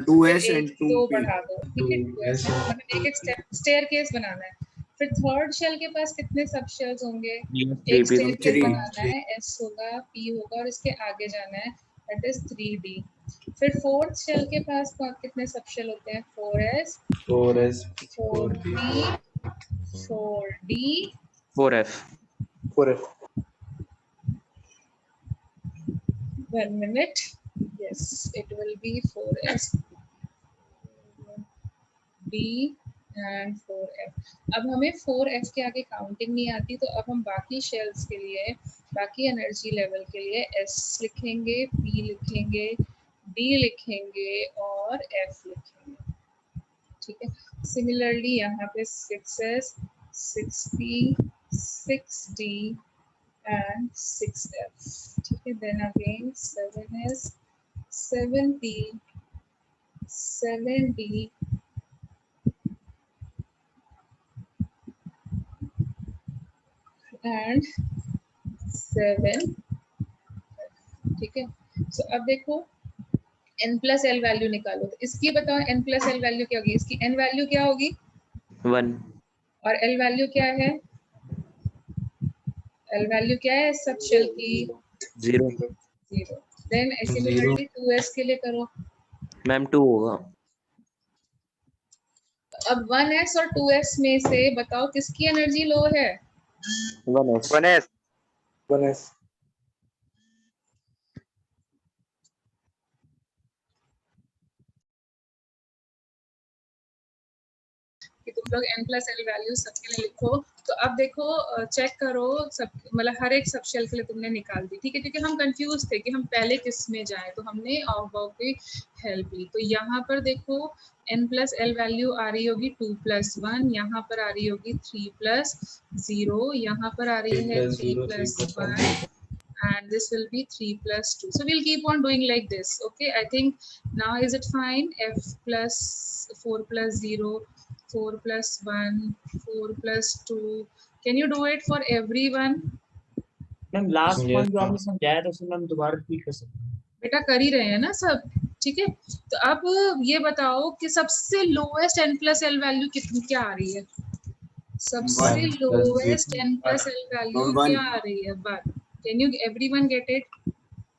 टू एस फिर एंड एक टू दो पी बढ़ा दो, ठीक है, 2s मतलब एक एक स्टेयर केस बनाना है। फिर थर्ड शेल के पास कितने सब शेल्स होंगे, एक स्टेयर केस three. बनाना है, s होगा, p होगा और इसके आगे जाना है, दैट इज 3d। फिर फोर्थ शेल के पास कितने सब शेल होते हैं, 4s 4s 4p 4d 4f 4f 1 minute, yes it will be 4s d and 4f। अब हमें 4f के आगे काउंटिंग नहीं आती, तो अब हम बाकी शेल्स के लिए, बाकी एनर्जी लेवल के लिए s लिखेंगे, p लिखेंगे, d लिखेंगे और f लिखेंगे, ठीक है। सिमिलरली यहाँ पे 6s 6p 6d and 6f, ठीक है। Then again 7s 7p 7d and 7, ठीक है। सो अब देखो n+l वैल्यू निकालो, तो इसकी बताओ n+l वैल्यू क्या होगी, इसकी n वैल्यू क्या होगी 1 और l वैल्यू क्या है, l वैल्यू क्या है सब शेल की 0 0। देन सिमिलरली 2s के लिए करो, मैम 2 होगा। अब 1s और 2s में से बताओ किसकी एनर्जी लो है, 1s 1s कि तुम लोग n+l वैल्यू सबके लिए लिखो। तो अब देखो चेक करो सब, मतलब हर एक सब शेल के लिए तुमने निकाल दी, ठीक है, क्योंकि हम कंफ्यूज थे कि हम पहले किस में जाएं, तो हमने ऑफ की हेल्प ली। तो यहाँ पर देखो n+l वैल्यू आ रही होगी 2+1, यहाँ पर आ रही होगी 3+0, यहाँ पर आ रही है 3+1 and this will be 3+2. So we'll keep on doing like this. Okay, I think now is it fine? F plus 4+0, 4+1, 4+2. Can you do it for everyone? Ma'am last Yes, point जो ma'am. आपने समझाया था उसे मैम दोबारा रिपीट कर सकते हैं? बेटा कर ही रहे हैं ना सब, ठीक है। तो अब ये बताओ कि सबसे लोएस्ट n+l वैल्यू कितनी क्या आ रही है, सबसे 1 plus lowest 0. n+l value One. क्या आ रही है, but can you everyone gate it?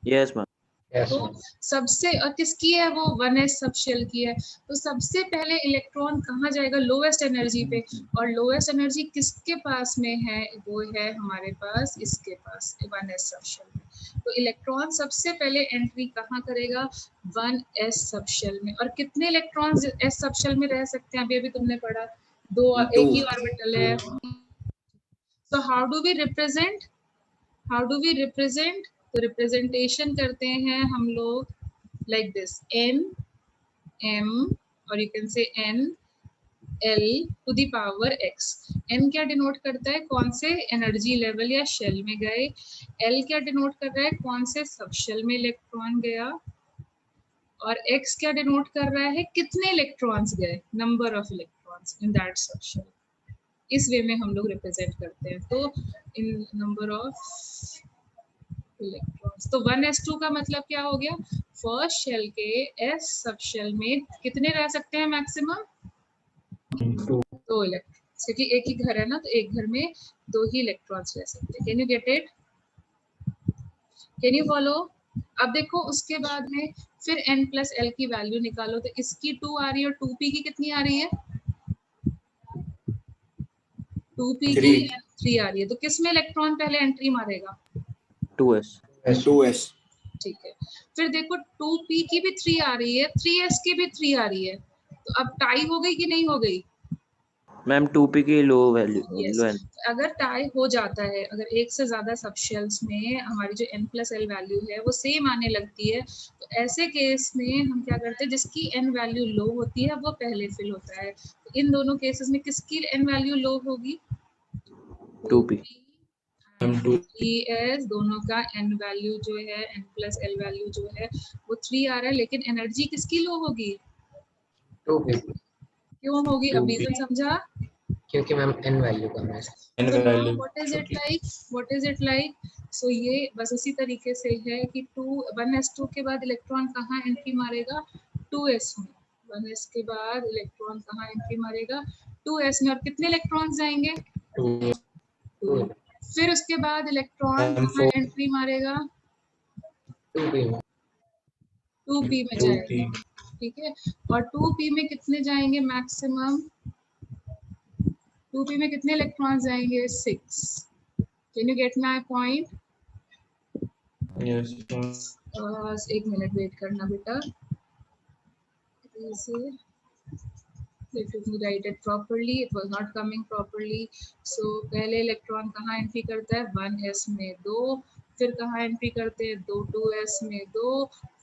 Yes ma'am. Yes, तो ma'am. सबसे, और किसकी है वो 1s सब शेल की है, तो सबसे पहले इलेक्ट्रॉन कहाँ जाएगा, लोएस्ट एनर्जी पे, और लोएस्ट एनर्जी किसके पास में है, वो है हमारे पास, इसके पास 1s सब शेल में। तो इलेक्ट्रॉन सबसे पहले एंट्री कहाँ करेगा, 1s सब शेल में। और कितने इलेक्ट्रॉन्स s सब शेल में रह सकते हैं, अभी अभी तुमने पढ़ा, दो, एक ही ऑर्बिटल है, So how do we represent? How do we represent? तो representation करते हैं हम लोग like this, n m, or you can say n l to the power x. n क्या डिनोट करता है? कौन से एनर्जी लेवल या शेल में गए. l क्या डिनोट कर रहा है? कौन से सब शेल में इलेक्ट्रॉन गया. और x क्या डिनोट कर रहा है? कितने इलेक्ट्रॉन्स गए, number of electrons in that subshell. इस वे में हम लोग रिप्रेजेंट करते हैं. तो इन नंबर ऑफ इलेक्ट्रॉन्स. तो 1s2 का मतलब क्या हो गया? फर्स्ट शेल के s सब शेल में कितने रह सकते हैं मैक्सिमम? 2 इलेक्ट्रॉन्स. क्योंकि एक ही घर है ना, तो एक घर में 2 ही इलेक्ट्रॉन्स रह सकते हैं. Can you get it? Can you follow? अब देखो उसके बाद में फिर n प्लस l की वैल्यू निकालो. तो इसकी 2 आ रही है और 2p की कितनी आ रही है? 2p की 3 आ रही है. तो किस में इलेक्ट्रॉन पहले एंट्री मारेगा? 2s 2s. ठीक है. फिर देखो 2p की भी 3 आ रही है, 3s की भी 3 आ रही है. तो अब टाई हो गई कि नहीं हो गई? मैम 2p की लो वैल्यू Yes. लो अगर टाई हो जाता है, अगर एक से ज्यादा सब शेल्स में हमारी जो n प्लस एल वैल्यू है वो सेम आने लगती है, तो ऐसे केस में हम क्या करते हैं, जिसकी n वैल्यू लो होती है वो पहले फिल होता है. तो इन दोनों केसेस में किसकी n वैल्यू लो होगी? 2p ES दोनों का n वैल्यू जो है, n प्लस एल वैल्यू जो है वो 3 आ रहा है, लेकिन एनर्जी किसकी लो होगी? 2p, क्यों होगी? अब 2p. रीजन समझा? क्योंकि मैम n वैल्यू कम है. n So now value what is it like? What is it like? So ये बस उसी तरीके से है कि 1s2 के बाद इलेक्ट्रॉन कहाँ एंट्री मारेगा? 2s में. 1s के बाद इलेक्ट्रॉन कहाँ एंट्री मारेगा? 2s में. और कितने इलेक्ट्रॉन्स जाएंगे? 2. फिर उसके बाद इलेक्ट्रॉन कहाँ एंट्री मारेगा? 2p में. 2p में 2p. जाएगा. ठीक है. और 2p में कितने जाएंगे मैक्सिमम? 2p में कितने इलेक्ट्रॉन्स जाएंगे? 6. Can you gate my point? yes एक मिनट वेट करना बेटा. Let me write it properly. It was not coming properly. So पहले इलेक्ट्रॉन कहाँ एंट्री करता है? 1s में 2. फिर कहाँ एंट्री करते हैं? 2s में 2.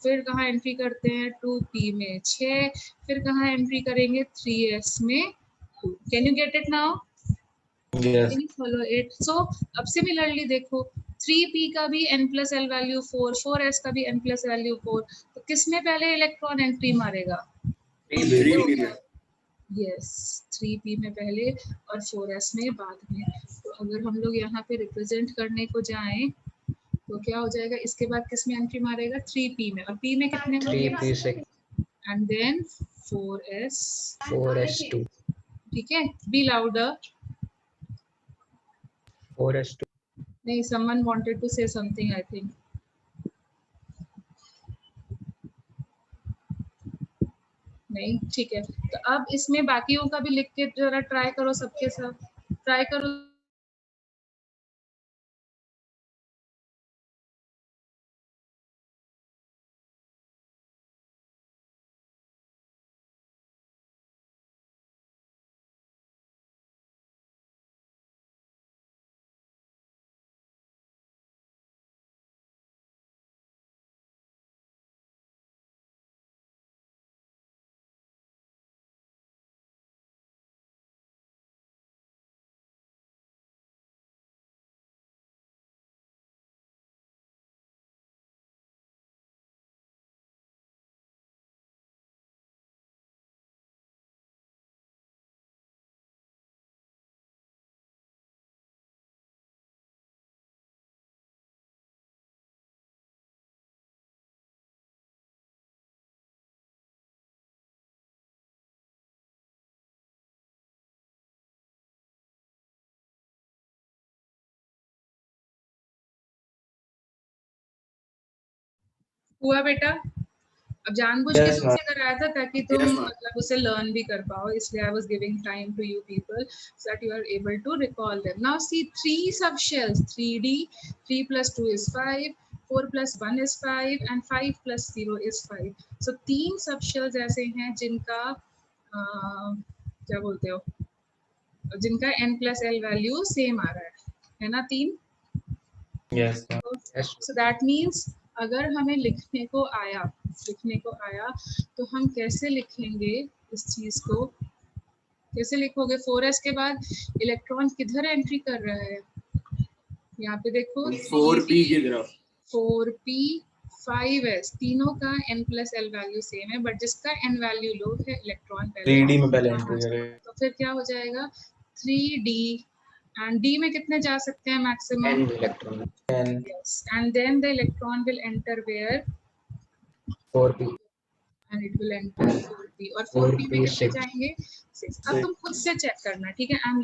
फिर कहाँ एंट्री करते हैं? 2p में 6. फिर कहाँ एंट्री करेंगे? 3s में 2. Can you get it now? yes Can you follow it? So अब सिमिलरली देखो 3p का भी n plus L value 4, 4s का भी n प्लस वैल्यू 4. तो किसमें पहले इलेक्ट्रॉन एंट्री मारेगा? 3p में. यस, 3p में पहले और 4s में बाद में. तो अगर हम लोग यहाँ पे रिप्रेजेंट करने को जाएं तो क्या हो जाएगा? इसके बाद किस में एंट्री मारेगा? 3p में. और p में कितने होंगे? 3p से एंड देन 4s. 4s2. ठीक है. Be louder. 4s2. नहीं, someone wanted to say something, I think. नहीं, ठीक है. तो अब इसमें बाकियों का भी लिख के जरा ट्राई करो, सबके साथ ट्राई करो. हुआ बेटा? अब जानबूझ के Yes, ma'am. तुमसे कराया था ताकि तुम Yes, ma'am. मतलब उसे लर्न भी कर पाओ, इसलिए I was giving time to you people so that you are able to recall them. Now see 3 subshells, 3d, 3 + 2 is 5, 4 + 1 is 5 and 5 + 0 is 5. सो 3 सब शेल्स ऐसे हैं जिनका क्या बोलते हो, जिनका n + l वैल्यू सेम आ रहा है. है ना 3। Yes, ma'am. Yes. So that means अगर हमें लिखने को आया तो हम कैसे लिखेंगे इस चीज को, कैसे लिखोगे? 4s के बाद इलेक्ट्रॉन किधर एंट्री कर रहा है? यहाँ पे देखो 4p की तरफ। 4p 5s, तीनों का n+l वैल्यू सेम है, बट जिसका n वैल्यू लो है इलेक्ट्रॉन पहले 3D में पहले हाँ, एंट्री करे। तो फिर क्या हो जाएगा 3d, एंड d में कितने जा सकते हैं maximum? And electron. And yes, and then the electron will enter where 4p. and it will enter 4p, और 4p में 4p कितने 6. जाएंगे 6। अब तुम खुद से चेक करना, ठीक है? I'm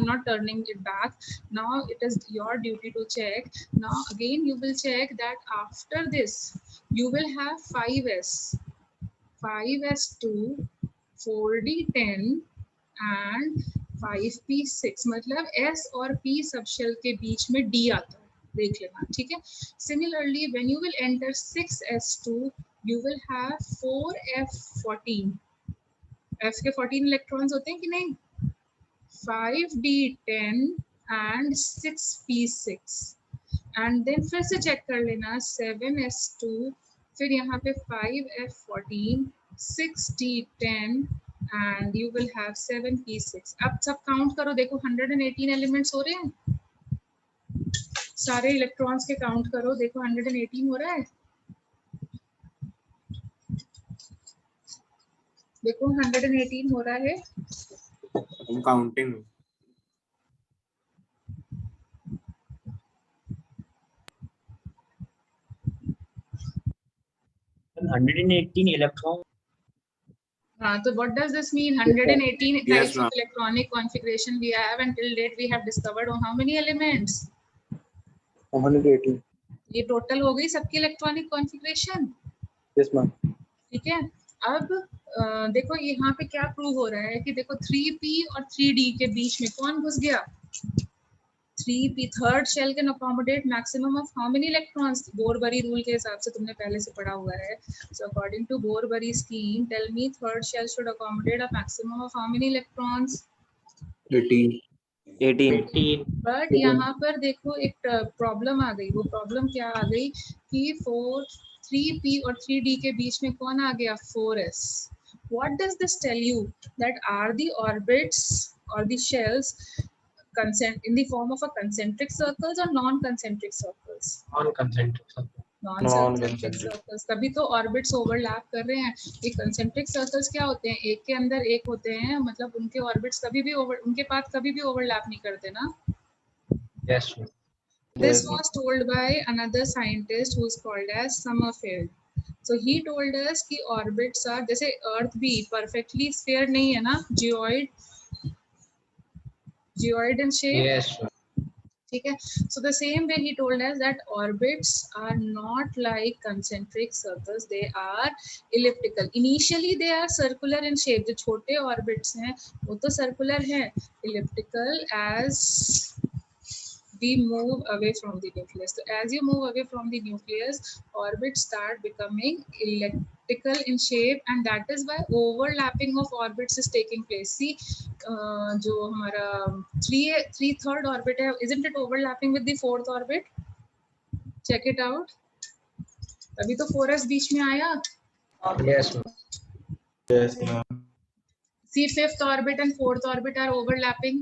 not turning it back now, it is your duty to check now. Again you will check that after this you will have 5s2 4d10 and 5p6, मतलब s और p सबशेल के बीच में d आता है, देख लेना, ठीक है? Similarly when you will enter 6s2 you will have 4f14, f के 14 इलेक्ट्रॉन्स होते हैं कि नहीं? 5d10 and 6p6, and then फिर से चेक कर लेना 7s2, फिर यहाँ पे 5f14 6d10 and you will have 7p6। अब सब काउंट करो, देखो 118 एलिमेंट्स हो रहे हैं, सारे इलेक्ट्रॉन्स के काउंट करो, देखो 118 हो रहा है, देखो 118 हो रहा है। I'm counting. 118 इलेक्ट्रॉन। हाँ, तो what does this mean? 118 Yes, types ma'am. of electronic configuration we have, and till date we have discovered on how many elements? 118. ये टोटल हो गई सबकी इलेक्ट्रॉनिक कॉन्फ़िगरेशन, Yes, ma'am. ठीक है? अब देखो यहाँ पे क्या प्रूव हो रहा है कि देखो 3p और 3d के बीच में कौन घुस गया? 3p, third shell can accommodate maximum of how many electrons? Bohr Bury rule के हिसाब से तुमने पहले से पढ़ा हुआ है। So according to Bohr Bury scheme, tell me third shell should accommodate a maximum of how many electrons? 18. But यहाँ पर देखो एक प्रॉब्लम आ गई। वो प्रॉब्लम क्या आ गई कि 3p और 3d के बीच में कौन आ गया? 4s। What does this tell you? That are the orbits or the shells in the form of a concentric circles or non-concentric circles? Non-concentric. Non-concentric circles। कभी तो ऑर्बिट्स ओवरलैप कर रहे हैं। ये कंसेंट्रिक सर्कल्स क्या होते हैं? एक के अंदर एक होते हैं, मतलब उनके ऑर्बिट्स कभी भी उनके पाथ कभी भी ओवरलैप नहीं करते ना। Yes. ma'am. This was told by another scientist who is called as Summerfield. So he told us कि orbits are, जैसे अर्थ भी perfectly sphere नहीं है ना, geoid in shape, Yes. ma'am. ठीक है? So the same way he told us that orbits are not like concentric circles, they are elliptical. Initially they are circular in shape, जो छोटे orbits हैं वो तो circular हैं, elliptical as we move away from the nucleus. So as you move away from the nucleus, orbits start becoming elliptical in shape, and that is why overlapping of orbits is taking place. See, जो हमारा 3rd orbit है, isn't it overlapping with the 4th orbit? Check it out. अभी तो 4s बीच में आया। Yes. ma'am. yes, ma'am. See, 5th orbit and 4th orbit are overlapping.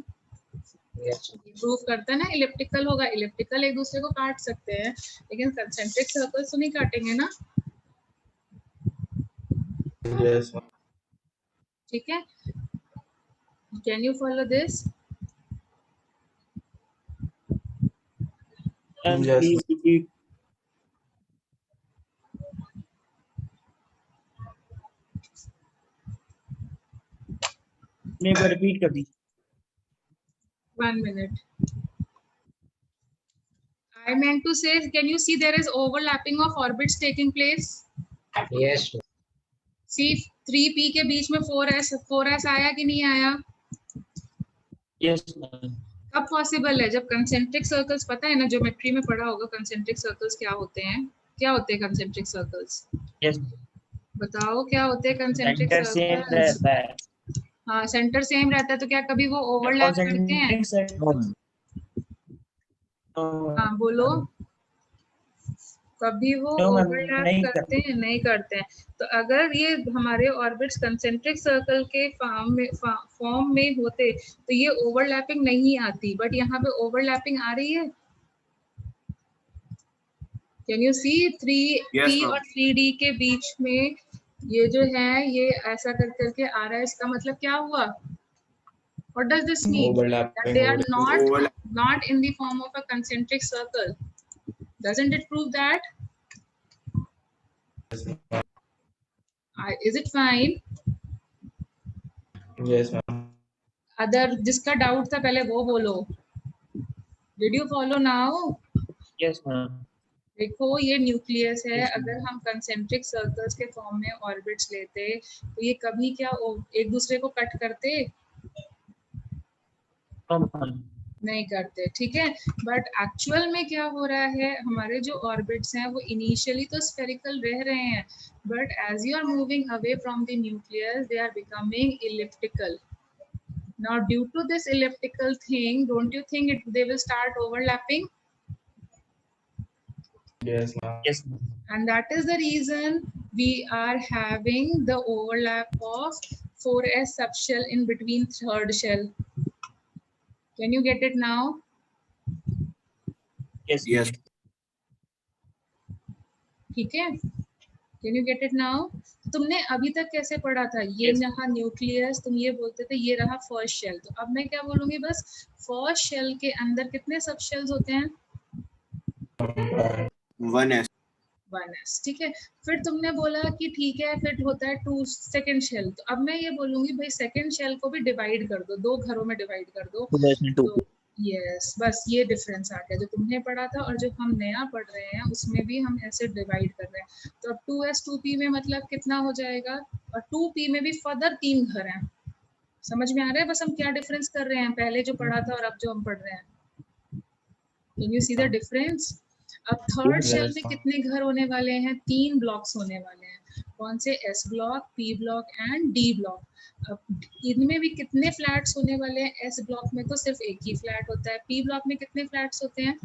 Yes. ma'am. Prove करता है ना इलिप्टिकल होगा। इलिप्टिकल एक दूसरे को काट सकते हैं, लेकिन कंसेंट्रिक सर्कल्स तो नहीं काटेंगे ना, Yes, ma'am. ठीक है? Can you follow this? And Yes, please repeat. एक बार रिपीट कर दी। 1 minute. I meant to say, can you see there is overlapping of orbits taking place? Yes. ma'am. See, 3p के बीच में 4s आया कि नहीं आया? Yes, ma'am. कब पॉसिबल है? जब कंसेंट्रिक सर्कल्स, पता है ना, ज्योमेट्री में पढ़ा होगा कंसेंट्रिक सर्कल्स क्या होते हैं? क्या होते हैं कंसेंट्रिक सर्कल्स? Yes. बताओ क्या होते हैं कंसेंट्रिक Center same सर्कल्स? रहता है। हाँ, सेंटर सेम रहता है, तो क्या कभी वो ओवरलैप करते हैं? Concentric circle। हाँ बोलो। कभी वो No, ma'am, ओवरलैप नहीं करते हैं? नहीं करते हैं। तो अगर ये हमारे ऑर्बिट्स कंसेंट्रिक सर्कल के फॉर्म में होते तो ये ओवरलैपिंग नहीं आती, बट यहाँ पे ओवरलैपिंग आ रही है। Can you see 3P Yes, ma'am. और 3D के बीच में ये जो है ये ऐसा कर करके आ रहा है, इसका मतलब क्या हुआ? What does this mean? Overlapping, That they are overlapping. not in the form of a concentric circle. Doesn't it prove that? Is it fine? Yes, ma'am. Other जिसका डाउट था पहले वो बोलो। Did you follow now? Yes, ma'am. देखो ये न्यूक्लियस है, अगर हम कंसेंट्रिक सर्कल्स के फॉर्म में ऑर्बिट्स लेते तो ये कभी क्या एक दूसरे को कट करते? No, ma'am. नहीं करते, ठीक है। बट एक्चुअल में क्या हो रहा है, हमारे जो ऑर्बिट्स हैं वो इनिशियली तो स्फेरिकल रह रहे हैं, but as you are moving away from the nucleus they are becoming elliptical. Now due to this elliptical thing, don't you think they will start overlapping? Yes, ma'am. Yes, ma'am. And that is the reason we are having the overlap of 4s subshell in between third shell. Can you get it now? Yes. Yes. ठीक है, Can you get it now? तुमने अभी तक कैसे पढ़ा था? ये Yes. यहाँ न्यूक्लियस, तुम ये बोलते थे ये रहा फर्स्ट शेल, तो अब मैं क्या बोलूंगी, बस फर्स्ट शेल के अंदर कितने सब शेल्स होते हैं? 1s. 1s, ठीक है। फिर तुमने बोला कि ठीक है फिर होता है 2 सेकंड शेल, तो अब मैं ये बोलूंगी भाई सेकंड शेल को भी डिवाइड कर दो, 2 घरों में डिवाइड कर दो। 2/2. तो यस, बस ये डिफरेंस आ गया, जो तुमने पढ़ा था और जो हम नया पढ़ रहे हैं उसमें भी हम ऐसे डिवाइड कर रहे हैं। तो अब 2s 2p में मतलब कितना हो जाएगा, और 2p में भी फर्दर 3 घर हैं। समझ में आ रहा है बस हम क्या डिफरेंस कर रहे हैं, पहले जो पढ़ा था और अब जो हम पढ़ रहे हैं? Can you see the difference? अब थर्ड शेल में कितने घर होने वाले हैं? 3 ब्लॉक्स होने वाले हैं। कौन से? S block, P block and D block. अब इनमें भी कितने फ्लैट्स होने वाले हैं? एस ब्लॉक में तो सिर्फ एक ही फ्लैट होता है। पी ब्लॉक में कितने फ्लैट्स होते हैं?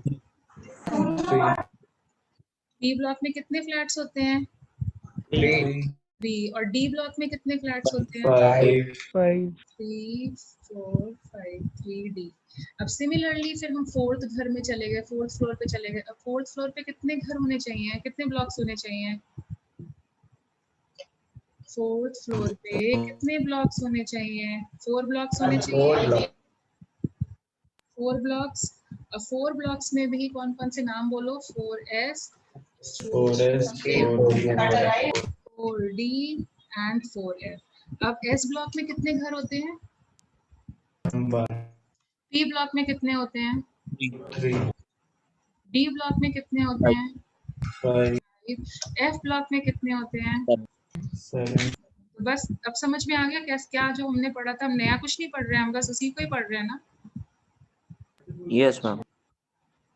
पी ब्लॉक में कितने फ्लैट्स होते हैं? 3। और डी ब्लॉक में कितने फ्लैट्स होते हैं? 5. 3 4 5 3D। अब सिमिलरली फिर हम फोर्थ घर में चले गए, फोर्थ फ्लोर पे चले गए। अब फोर्थ फ्लोर पे कितने घर होने चाहिए, कितने ब्लॉक्स होने चाहिए? फोर्थ फ्लोर पे कितने ब्लॉक्स होने चाहिए? 4 ब्लॉक्स होने चाहिए। 4 ब्लॉक्स। अब 4 ब्लॉक्स में भी कौन कौन से नाम बोलो? 4s 4s 4d 4d and 4f। अब एस ब्लॉक में कितने घर होते हैं? 1 पी ब्लॉक में कितने होते हैं? 3 डी ब्लॉक में कितने होते हैं? 5 एफ ब्लॉक में कितने होते हैं? 7. तो बस अब समझ में आ गया क्या क्या जो हमने पढ़ा था? हम नया कुछ नहीं पढ़ रहे हैं, हम बस उसी को ही पढ़ रहे हैं ना। Yes, ma'am.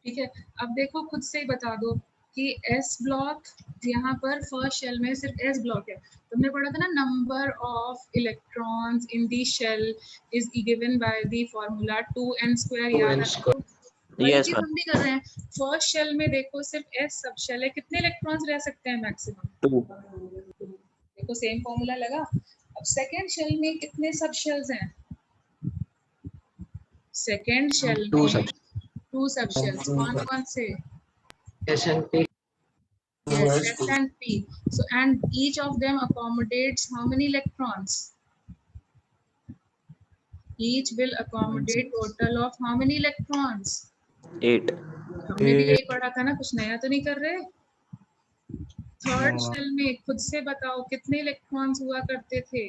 ठीक है, अब देखो खुद से ही बता दो कि एस ब्लॉक यहाँ पर फर्स्ट शेल में सिर्फ एस ब्लॉक है। तुमने पढ़ा था ना, number of electrons in the shell is given by the formula 2n²। याद रखो, वही Yes, चीज ma'am. हम भी कर रहे हैं। फर्स्ट शेल में देखो सिर्फ एस सब शेल है, कितने इलेक्ट्रॉन्स रह सकते हैं मैक्सिमम? 2. देखो सेम फॉर्मूला लगा। अब सेकेंड शेल में कितने सब शेल्स हैं? सेकेंड शेल में 2 सब शेल्स। कौन कौन से? S and P. Yes, S and P. So and each of them accommodates how many electrons? Each will accommodate total of how many electrons? 8. हमने भी यही पढ़ा था ना, कुछ नया तो नहीं कर रहे। थर्ड शेल में खुद से बताओ कितने इलेक्ट्रॉन्स हुआ करते थे?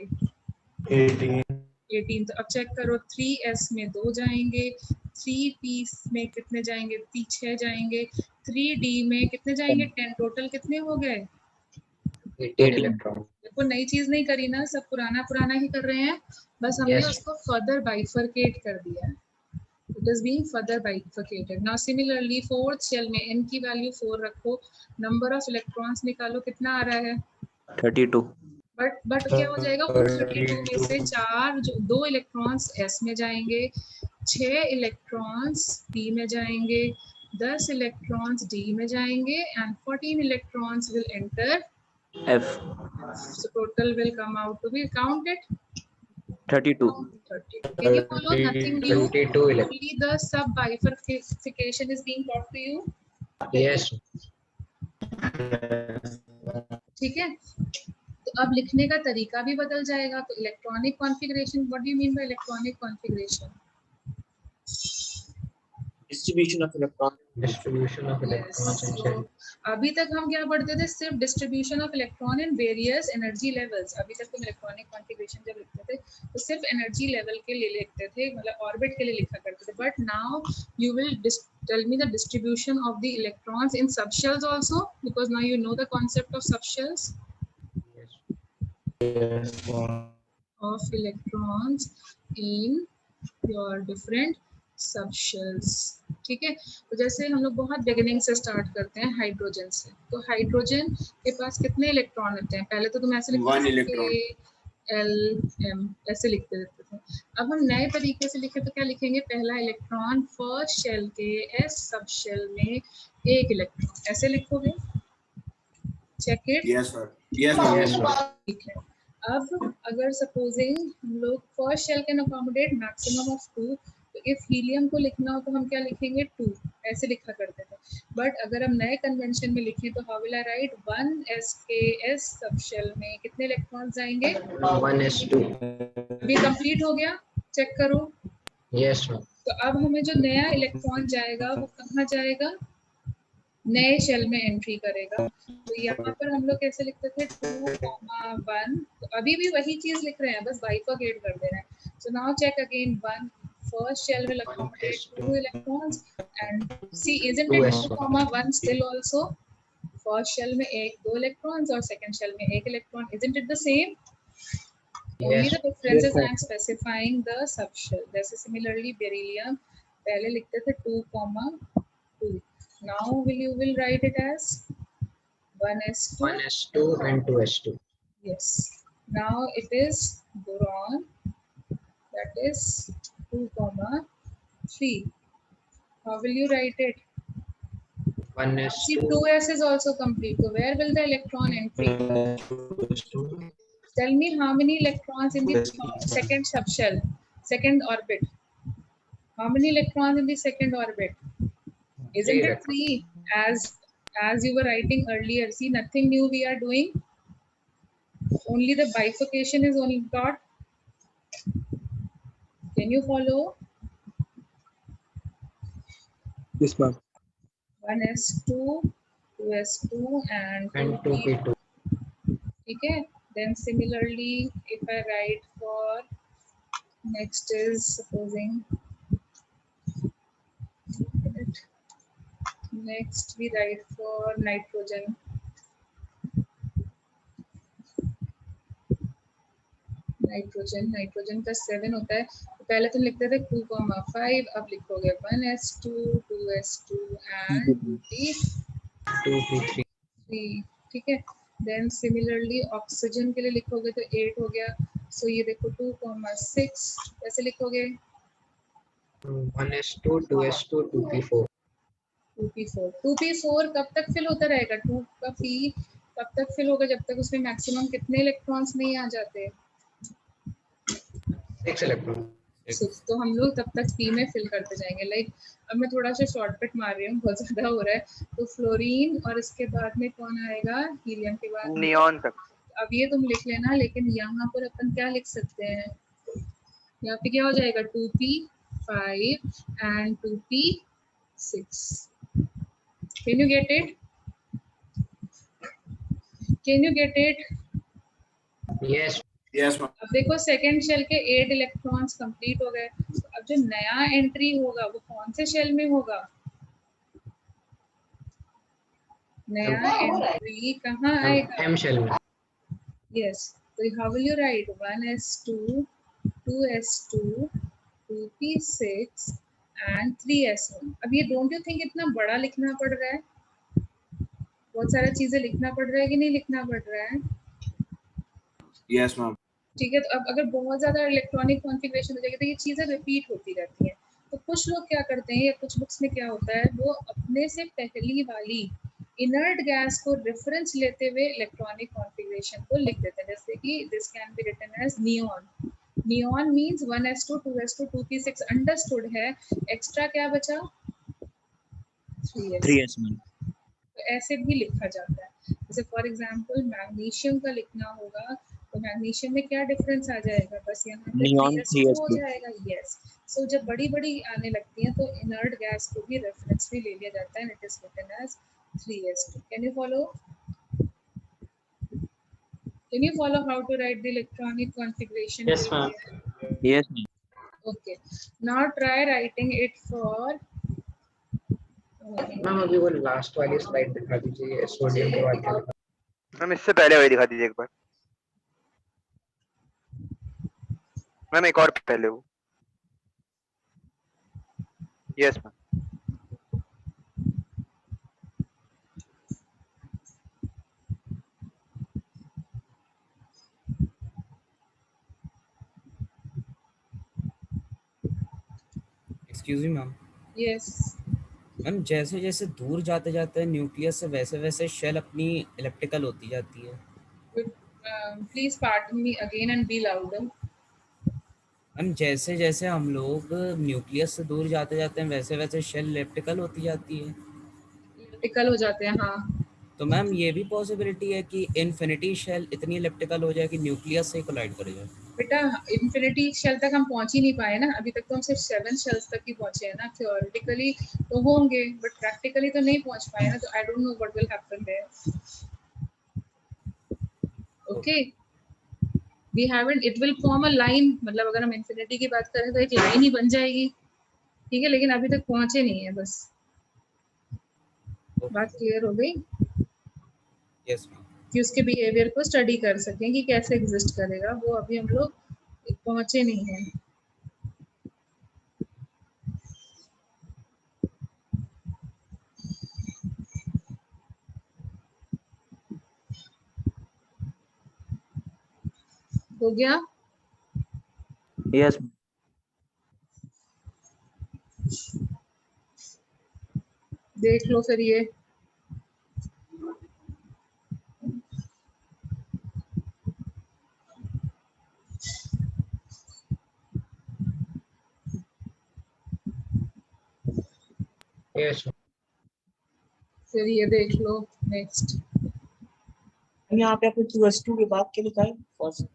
18। तो अब चेक करो, 3s में 2 जाएंगे, 3p में कितने जाएंगे? 6 जाएंगे, 3d में कितने जाएंगे? 10। टोटल कितने हो गए? 18 इलेक्ट्रॉन। देखो नई चीज नहीं करी ना, सब पुराना पुराना ही कर रहे हैं, बस हमने Yes. उसको फर्दर बाइफरकेट कर दिया है। It is being further bifurcated. Now similarly fourth shell में n की वैल्यू 4 रखो, नंबर ऑफ इलेक्ट्रॉन्स निकालो, कितना आ रहा है? 32. बट क्या हो जाएगा? उन 32 में से 2 इलेक्ट्रॉन्स s में जाएंगे, 6 इलेक्ट्रॉन्स p में जाएंगे, 10 इलेक्ट्रॉन्स D में जाएंगे and 14 electrons will enter F. So total will come out to be, count it, 32. 32. Can you follow? Nothing new. 22 electrons. Only the sub bifurcation is being taught to you. Yes. ठीक है, तो अब लिखने का तरीका भी बदल जाएगा. तो electronic configuration, what do you mean by electronic configuration? Distribution of electron. Distribution of electrons in So, shell. अभी तक हम क्या पढ़ते थे? सिर्फ distribution of electron in various energy levels. अभी तक हम इलेक्ट्रॉनिक कॉन्फ़िगरेशन जब लिखते थे तो सिर्फ एनर्जी लेवल के लिए लिखते थे, मतलब ऑर्बिट के लिए लिखा करते थे. But now you will tell me the distribution of the electrons in subshells also, because now you know the concept of subshells. Of electrons in your different subshells. ठीक है, तो जैसे हम लोग बहुत बिगिनिंग से स्टार्ट करते हैं हाइड्रोजन से. तो हाइड्रोजन के पास कितने इलेक्ट्रॉन होते हैं? पहले तो तुम ऐसे लिखते One थे electron. LM ऐसे लिखते रहते थे. अब हम नए तरीके से लिखे तो क्या लिखेंगे? पहला इलेक्ट्रॉन फर्स्ट शेल के S सब शेल में एक इलेक्ट्रॉन, ऐसे लिखोगे. Check it. Yes, sir. Yes, ma'am. Yes, sir. ठीक है. अब अगर सपोजिंग हम लोग first shell can accommodate maximum of 2, तो इफ हीलियम को लिखना हो तो हम क्या लिखेंगे? 2 ऐसे लिखा करते थे. बट अगर हम नए कन्वेंशन में लिखें तो how will I right? 1s के S सब शेल में कितने इलेक्ट्रॉन्स जाएंगे? 1s2. अभी कंप्लीट हो गया, चेक करो. Yes, ma'am. तो अब हमें जो नया इलेक्ट्रॉन जाएगा वो कहाँ जाएगा? नए शेल में एंट्री करेगा. तो यहाँ पर हम लोग कैसे लिखते थे? 2,1. तो अभी भी वही चीज लिख रहे हैं, बस बाइफरकेट कर दे रहे हैं. So now check again. 1 first shell will accommodate 2 electrons and see, isn't it 2,1 still also? First shell में 2 electrons और second shell में 1 electron. Isn't it the same? Only Yes. the difference is Yes, I am specifying the subshell. जैसे similarly beryllium पहले लिखते थे 2,2. Now you will write it as 1s2. 1s2 and 2s2. Yes. Now it is boron, that is 2,3. How will you write it? See, 1s2. 2s is also complete. So where will the electron entry? Tell me how many electrons in the second subshell, second orbit. How many electrons in the second orbit? Isn't it 3? As you were writing earlier. See, nothing new we are doing. Only the bifurcation is only taught. Can you follow? Yes, ma'am. 1s2, 2s2 and 2p2. Okay. Then similarly, if I write for next is supposing next we write for nitrogen. Nitrogen का 7 होता है. तो पहले तुम लिखते थे 2,5. अब लिखोगे 1s2, 2s2 and 2p3. 2p3. ठीक है. देन सिमिलरली ऑक्सीजन के लिए लिखोगे तो 8 हो गया. सो ये देखो 2,6 कैसे लिखोगे? 1s2, 2s2, 2p4. 2p4 कब तक फिल होता रहेगा? 2 का p कब तक फिल होगा? जब तक उसमें मैक्सिमम कितने इलेक्ट्रॉन्स नहीं आ जाते? 6 electrons. 6. तो हम लोग तब तक p में फिल करते जाएंगे. लाइक अब मैं थोड़ा सा शॉर्टकट मार रही हूँ, बहुत ज्यादा हो रहा है. तो फ्लोरीन और इसके बाद में कौन आएगा? हीलियम के बाद नियॉन तक. अब ये तुम लिख लेना, लेकिन यहाँ पर अपन क्या लिख सकते हैं? यहाँ पे क्या हो जाएगा? 2p5 and 2p6. Can you get it? Can you get it? Yes. Yes, ma'am. अब देखो सेकेंड शेल के 8 इलेक्ट्रॉन्स कंप्लीट हो गए. तो अब जो नया एंट्री होगा वो कौन से शेल में होगा? नया एंट्री कहाँ आएगा? M shell में. Yes. So how will you write? 1s2, 2s2, 2p6 and 3s1. अब ये don't you think इतना बड़ा लिखना पड़ रहा है? बहुत सारा चीजें लिखना पड़ रहा है कि नहीं लिखना पड़ रहा है? Yes, ma'am. ठीक है. तो अब अगर बहुत ज्यादा इलेक्ट्रॉनिक कॉन्फ़िगरेशन हो जाएगी तो ये चीजें रिपीट होती रहती हैं. तो कुछ लोग क्या करते हैं, या कुछ बुक्स में क्या होता है, वो अपने से पहली वाली इनर्ट गैस को रेफरेंस लेते हुए इलेक्ट्रॉनिक कॉन्फ़िगरेशन को लिख देते हैं, जैसे कि this can be written as neon. Neon means 1s2 2s2 2p6 understood है, एक्स्ट्रा क्या बचा 3s। 3s ma'am. तो ऐसे भी लिखा जाता है। जैसे फॉर एग्जांपल मैग्नीशियम का लिखना होगा तो मैग्नीशियम में क्या डिफरेंस आ जाएगा, बस यहाँ पे नियॉन 3s2 हो 3s2। जाएगा। यस, सो जब बड़ी बड़ी आने लगती हैं तो इनर्ट गैस को भी रेफरेंस भी ले लिया जाता है, it is written as 3s2। Can you follow? Can you follow how to write the electronic configuration? Yes, ma'am. Yes ma'am. Okay. Now try writing it for. Ma'am अभी वो लास्ट वाली स्लाइड दिखा दीजिए सोडियम के बाद का। मैम इससे पहले वही दिखा दीजिए एक बार। मैम एक और पहले वो। Yes ma'am. Excuse me ma'am. Yes. Ma'am जैसे जैसे दूर जाते जाते हैं न्यूक्लियस से, वैसे वैसे शेल अपनी इलेक्ट्रिकल होती जाती है। Please pardon me again and be louder. Ma'am जैसे जैसे हम लोग न्यूक्लियस से दूर जाते जाते हैं, वैसे वैसे शेल इलेक्ट्रिकल होती जाती है। इलेक्ट्रिकल हो जाते हैं, हाँ। तो मैम ये भी पॉसिबिलिटी है कि इन्फिनिटी शेल इतनी इलेक्ट्रिकल हो जाए कि न्यूक्लियस से ही कोलाइड कर जाए। बेटा इन्फिनिटी शेल तक हम पहुंच ही नहीं पाए ना, अभी तक तो हम सिर्फ 7 शेल्स तक ही पहुंचे हैं ना। थ्योरेटिकली तो होंगे बट प्रैक्टिकली तो नहीं पहुंच पाए ना, तो I don't know what will happen there. Okay, we haven't, it will form a line, मतलब अगर हम इन्फिनिटी की बात करें तो एक लाइन ही बन जाएगी, ठीक है, लेकिन अभी तक पहुंचे नहीं है बस। बात क्लियर हो गई? Yes ma'am. कि उसके बिहेवियर को स्टडी कर सकें कि कैसे एग्जिस्ट करेगा, वो अभी हम लोग पहुंचे नहीं हैं। हो गया? Yes. देख लो फिर ये। यस फिर ये देख लो नेक्स्ट। यहाँ पे आपने 2s2 के बाद क्या लिखा है फर्स्ट?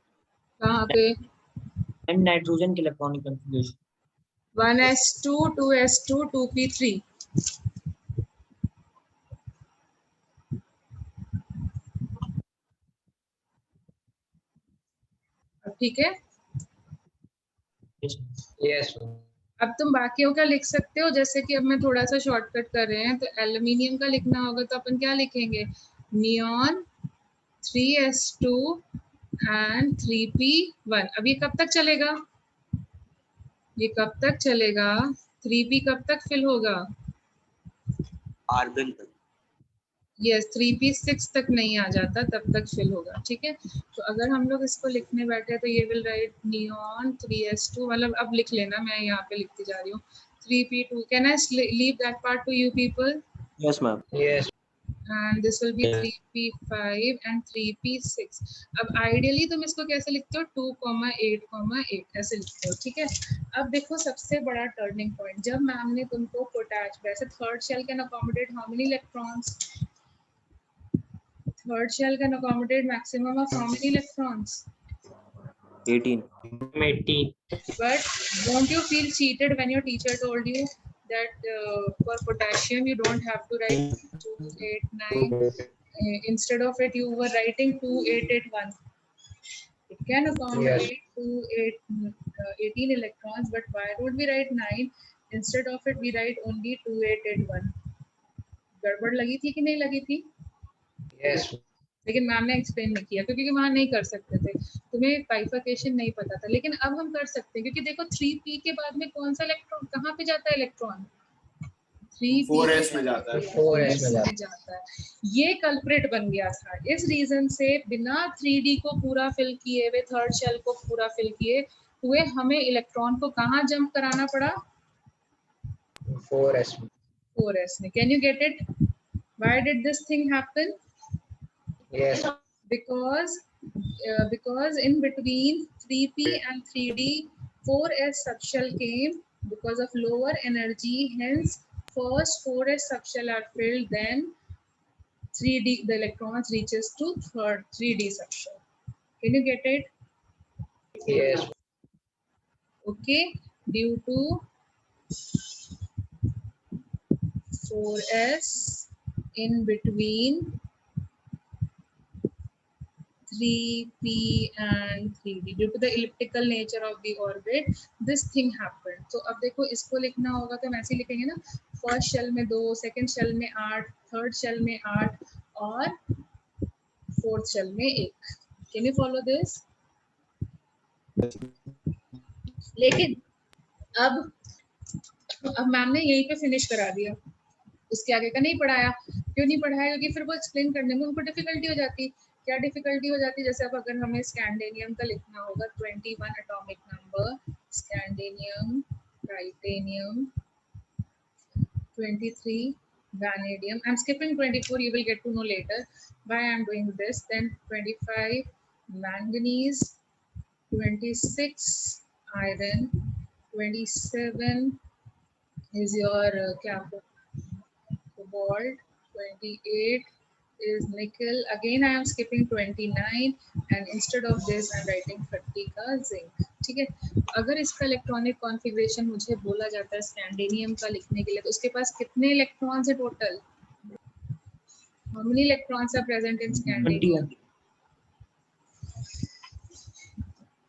कहाँ पे? एंड नाइट्रोजन के electronic configuration 1s2 2s2 2p3। ठीक है, यस अब तुम बाकियों का लिख सकते हो, जैसे कि अब मैं थोड़ा सा शॉर्टकट कर रहे हैं, तो एल्यूमिनियम का लिखना होगा तो अपन क्या लिखेंगे, नियॉन 3s2 एंड 3p1। अब ये कब तक चलेगा, ये कब तक चलेगा, 3p कब तक फिल होगा, आर्गन तक। यस 3p6 तक नहीं आ जाता, तब तक फिल होगा, ठीक है। तो अगर हम लोग इसको लिखने बैठे तो ये विल राइट नियॉन 3s2, मतलब अब लिख लेना, मैं यहाँ पे लिखती जा रही हूँ 3p2। Can I leave that part two you people? Yes, ma'am. Yes and this will be 3p5 and 3p6। अब आइडियली तुम इसको कैसे लिखते हो, 2,8,8 ऐसे लिखते हो, ठीक है। अब देखो सबसे बड़ा टर्निंग पॉइंट, जब मैम ने तुमको पोटैश, वैसे third shell can accommodate how many electrons, third shell can accommodate maximum of how many electrons, 18. 18 but won't you feel cheated when your teacher told you that for potassium you don't have to write 2, 8, 9, instead of it you were writing 2, 8, 8, 1. It can accommodate 2, 8, 18 electrons, but why don't we write 9? Instead of it we write only 2, 8, 8, 1. गड़बड़ लगी थी कि नहीं लगी थी? यस लेकिन मैम ने एक्सप्लेन नहीं किया क्योंकि वहां नहीं कर सकते थे, तुम्हें बाइफर्केशन नहीं पता था, लेकिन अब हम कर सकते हैं क्योंकि देखो 3p के बाद में कौन सा इलेक्ट्रॉन कहाँ पे जाता है, इलेक्ट्रॉन 4s में जाता है। 4s में जाता है। ये कल्प्रिट बन गया था, इस रीजन से बिना 3d को पूरा फिल किए हुए, थर्ड शेल को पूरा फिल किए हुए, हमें इलेक्ट्रॉन को कहाँ जंप कराना पड़ा, 4s. 4s में. Can you get it? Why did this thing happen? Yes. Because in between 3p and 3d 4s subshell came because of lower energy, hence first 4s subshell are filled, then 3d the electrons reaches to third 3d subshell. Can you get it? Yes. Okay, due to 4s in between 3p and 3d, due to the elliptical nature of the orbit, this thing happened. तो अब देखो इसको लिखना होगा तो हम ऐसे ही लिखेंगे ना, फर्स्ट शेल में 2, सेकंड शेल में 8, थर्ड शेल में 8 और फोर्थ शेल में 1. Can you follow this? लेकिन अब मैम ने यहीं पे फिनिश करा दिया, उसके आगे का नहीं पढ़ाया. क्यों नहीं पढ़ाया? क्योंकि फिर वो एक्सप्लेन करने में उनको डिफिकल्टी हो जाती. क्या डिफिकल्टी हो जाती? जैसे अब अगर हमें स्कैंडेनियम का लिखना होगा 21 atomic number, scandium, titanium, 23 vanadium. I'm skipping 24, you will get to know later why I'm doing this. Then 25 manganese, 26 iron, 27 is your cobalt, 28 is nickel. Again I am skipping 29 and instead of this I'm writing 30 का zinc. ठीक है. अगर इसका इलेक्ट्रॉनिक कॉन्फ़िगरेशन मुझे बोला जाता है स्कैंडेनियम का लिखने के लिए, तो उसके पास कितने इलेक्ट्रॉन्स है total? How many electrons are present in scandium?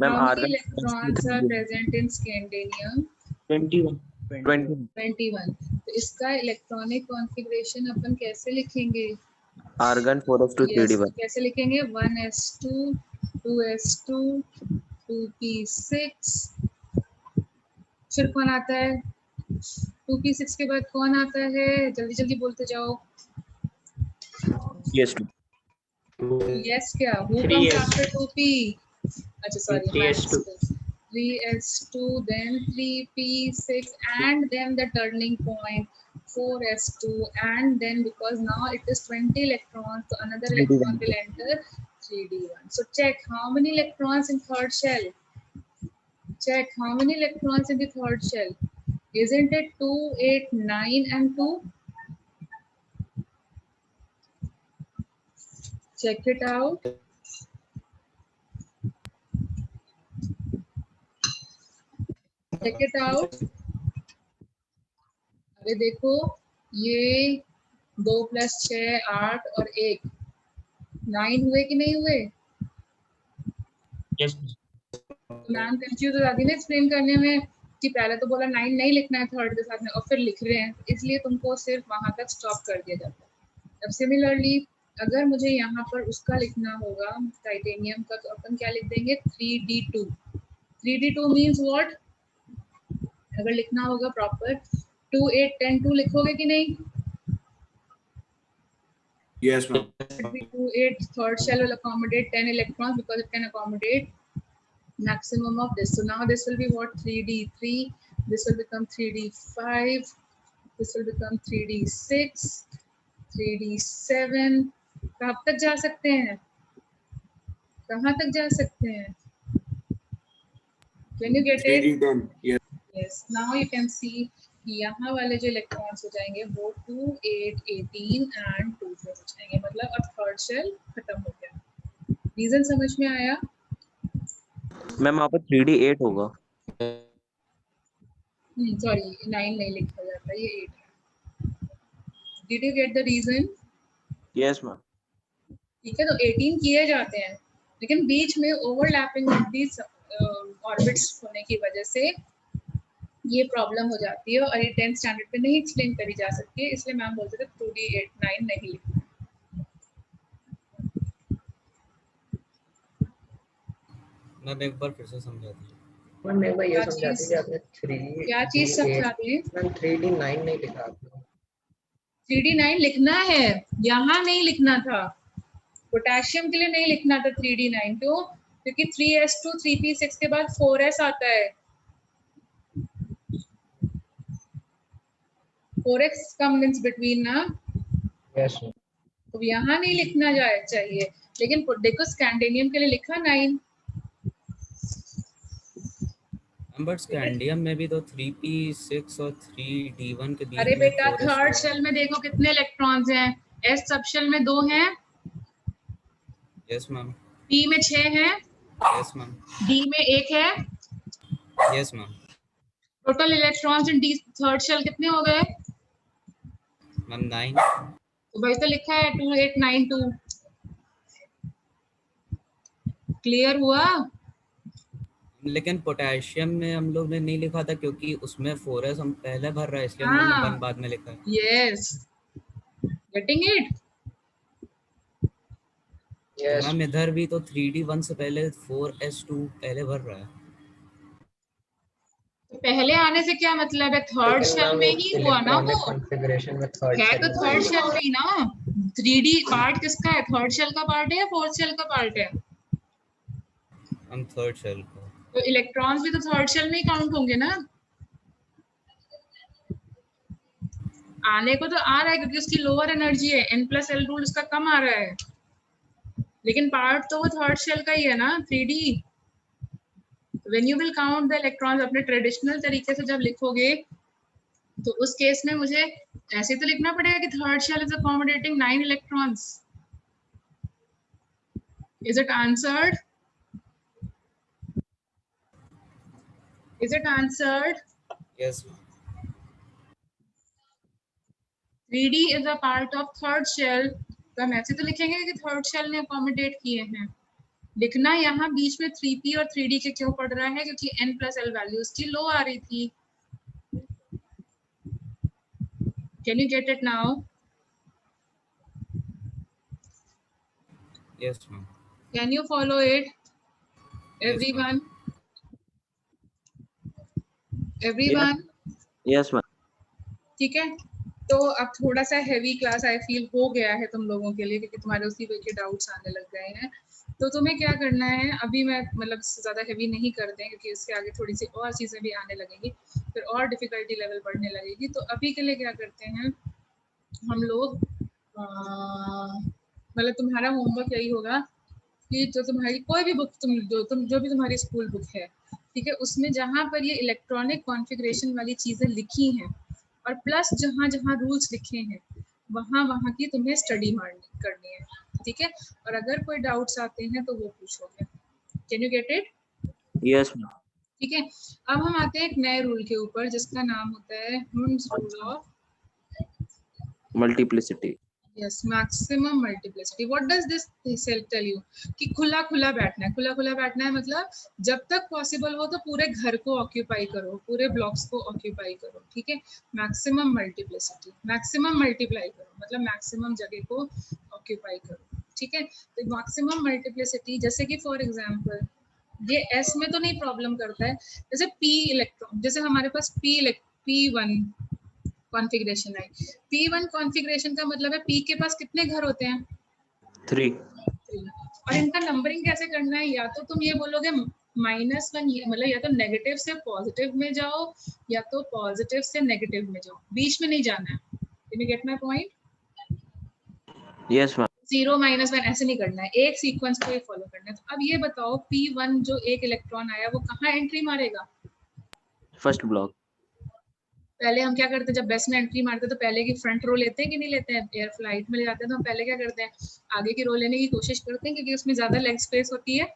Ma'am How many argon electrons are present in scandium? 21. 21. तो इसका इलेक्ट्रॉनिक कॉन्फ़िगरेशन अपन कैसे लिखेंगे? Argon 4s2 Yes, 3d1. कैसे लिखेंगे? 1s2, 2s2, 2p6. फिर कौन आता है? 2p6 के बाद कौन आता है? जल्दी जल्दी बोलते जाओ. yes Yes क्या? Who comes after 2p? अच्छा sorry, 3s2. 3s2, then 3p6 and then the turning point 4s2, and then because now it is 20 electrons, so another 3d1. electron will enter 3d1. So check how many electrons in third shell. Check how many electrons in the third shell. Isn't it 2, 8, 9 and 2? Check it out. Check it out. अरे देखो, ये 2 + 6 8 और 1 9 हुए कि नहीं हुए? Yes. मैम कंफ्यूज हो जाती है ना एक्सप्लेन करने में कि पहले तो बोला 9 नहीं लिखना है थर्ड के साथ में और फिर लिख रहे हैं, इसलिए तुमको सिर्फ वहां तक स्टॉप कर दिया जाता है. अब सिमिलरली अगर मुझे यहाँ पर उसका लिखना होगा टाइटेनियम का, तो अपन क्या लिख देंगे? 3d2. 3d2 means what? अगर लिखना होगा प्रॉपर 2, 8, 10 2 लिखोगे कि नहीं? Yes, ma'am. 2, 8 third shell will accommodate 10 electrons because it can accommodate maximum of this. So now this will be what? 3d3. This will become 3d5. This will become 3d6, 3d7. कहाँ तक जा सकते हैं? कहाँ तक जा सकते हैं? Can you get it? 3d10. Yes. Yes. Now you can see कि यहाँ वाले जो इलेक्ट्रॉन्स हो जाएंगे वो 2, 8, 18 एंड 2 पे हो जाएंगे. मतलब अब थर्ड शेल खत्म हो गया. रीजन समझ में आया? मैम वहाँ पर 3d8 होगा. सॉरी 9 नहीं लिखा जाता, ये 8 है. Did you get the reason? yes ma'am. ठीक है, तो 18 किए जाते हैं लेकिन बीच में ओवरलैपिंग ऑर्बिट्स होने की वजह से ये प्रॉब्लम हो जाती है और ये 10th स्टैंडर्ड पे नहीं एक्सप्लेन करी जा सकती है, इसलिए मैम बोलते थे 2d8 9 नहीं लिखना. मैम एक बार फिर से समझा दीजिए. मैम एक बार ये क्या समझा चीज? दीजिए आपने 3 क्या चीज समझा दिए? मैम 3d9 नहीं लिखा आपने. 3d9 लिखना है, यहाँ नहीं लिखना था. पोटेशियम के लिए नहीं लिखना था 3d9. क्यों? क्योंकि 3s2 3p6 के बाद 4s आता है. 4x कम्स बिटवीन ना, Yes, ma'am. तो यहाँ नहीं लिखना जाए चाहिए, लेकिन देखो स्कैंडिनियम के लिए लिखा 9। बट स्कैंडियम में भी तो 3p6 और 3d1 के बीच अरे में बेटा 4s2 थर्ड है। शेल में देखो कितने इलेक्ट्रॉन्स हैं, s सब शेल में 2 हैं, यस मैम, p में 6 हैं, यस मैम, d में 1 है। Yes ma'am. Total electrons in d third shell कितने हो गए? मैम 9। तो भाई तो लिखा है 2892। क्लियर हुआ? लेकिन पोटेशियम में हम लोग ने नहीं लिखा था क्योंकि उसमें 4s हम पहले भर रहा है, इसलिए हम लोग ने हाँ 1 बाद में लिखा है। Yes, getting it? Yes. Ma'am इधर भी तो 3d1 से पहले 4s2 पहले भर रहा है। तो पहले आने से क्या मतलब है? थर्ड लेकिन शेल मैम में ही हुआ ना इलेक्ट्रॉनिक वो, कॉन्फ़िगरेशन में थर्ड है शेल तो में थर्ड चाहिए। शेल में ही ना। 3D पार्ट किसका है? थर्ड शेल का पार्ट है या फोर्थ शेल का पार्ट है? हम थर्ड शेल को। तो इलेक्ट्रॉन्स भी तो थर्ड शेल में ही काउंट होंगे ना। आने को तो आ रहा है क्योंकि उसकी लोअर एनर्जी है, n+l रूल उसका कम आ रहा है, लेकिन पार्ट तो वो थर्ड शेल का ही है ना 3D। When you will count the electrons अपने ट्रेडिशनल तरीके से जब लिखोगे तो उस केस में मुझे ऐसे तो लिखना पड़ेगा कि third shell is accommodating 9 electrons. Is it answered? Is it answered? Yes ma'am. 3D is a part of third shell, तो हम ऐसे तो लिखेंगे कि थर्ड शेल ने अकोमोडेट किए हैं। लिखना यहाँ बीच में 3p और 3D के क्यों पड़ रहा है? क्योंकि n+l वैल्यू उसकी लो आ रही थी। Can you get it now? Yes ma'am. Can you follow it? Everyone? Everyone? Yes ma'am. ठीक है, तो अब थोड़ा सा हैवी क्लास आई फील हो गया है तुम लोगों के लिए, क्योंकि तुम्हारे उसी वे के डाउट्स आने लग गए हैं। तो तुम्हें क्या करना है, अभी मैं मतलब ज़्यादा हैवी नहीं करते हैं क्योंकि इसके आगे थोड़ी सी और चीज़ें भी आने लगेंगी, फिर और डिफ़िकल्टी लेवल बढ़ने लगेगी। तो अभी के लिए क्या करते हैं हम लोग, मतलब तुम्हारा होमवर्क यही होगा कि जो तुम्हारी कोई भी बुक जो भी तुम्हारी स्कूल बुक है, ठीक है, उसमें जहाँ पर ये इलेक्ट्रॉनिक कॉन्फ़िगरेशन वाली चीज़ें लिखी हैं और प्लस जहाँ जहाँ रूल्स लिखे हैं वहाँ वहाँ की तुम्हें स्टडी करनी है, ठीक है। और अगर कोई डाउट्स आते हैं तो वो पूछोगे। Can you get it? Yes ma'am. ठीक है, अब हम आते हैं एक नए रूल के ऊपर जिसका नाम होता है Hund's rule of multiplicity. Yes, maximum multiplicity. What does this tell you? कि खुला खुला बैठना है। खुला खुला बैठना है मतलब जब तक पॉसिबल हो तो पूरे घर को ऑक्यूपाई करो, पूरे ब्लॉक्स को ऑक्यूपाई करो, ठीक है। मैक्सिमम मल्टीप्लिसिटी, मैक्सिमम मल्टीप्लाई करो मतलब मैक्सिमम जगह को ऑक्यूपाई करो, ठीक है। तो मैक्सिमम मल्टीप्लिसिटी जैसे कि फॉर एग्जांपल ये एस में तो नहीं प्रॉब्लम करता है, जैसे पी इलेक्ट्रॉन, जैसे हमारे पास P1 कॉन्फ़िगरेशन है। P1 कॉन्फ़िगरेशन का मतलब है P के पास कितने घर होते हैं? 3। और इनका नंबरिंग कैसे करना है? या तो तुम ये बोलोगे -1, मतलब या तो नेगेटिव से पॉजिटिव में जाओ या तो पॉजिटिव से नेगेटिव में जाओ, बीच में नहीं जाना है। Can you gate my point? Yes ma'am. 0 -1 ऐसे नहीं करना है, एक सीक्वेंस को ही फॉलो करना है। तो अब ये बताओ P1 जो एक इलेक्ट्रॉन आया वो कहाँ एंट्री मारेगा? First block. पहले हम क्या करते हैं जब बेस में एंट्री मारते हैं तो पहले की फ्रंट रो लेते हैं कि नहीं लेते हैं? एयर फ्लाइट में ले जाते हैं तो हम पहले क्या करते हैं, आगे की रो लेने की कोशिश करते हैं क्योंकि उसमें ज्यादा लेग स्पेस होती है,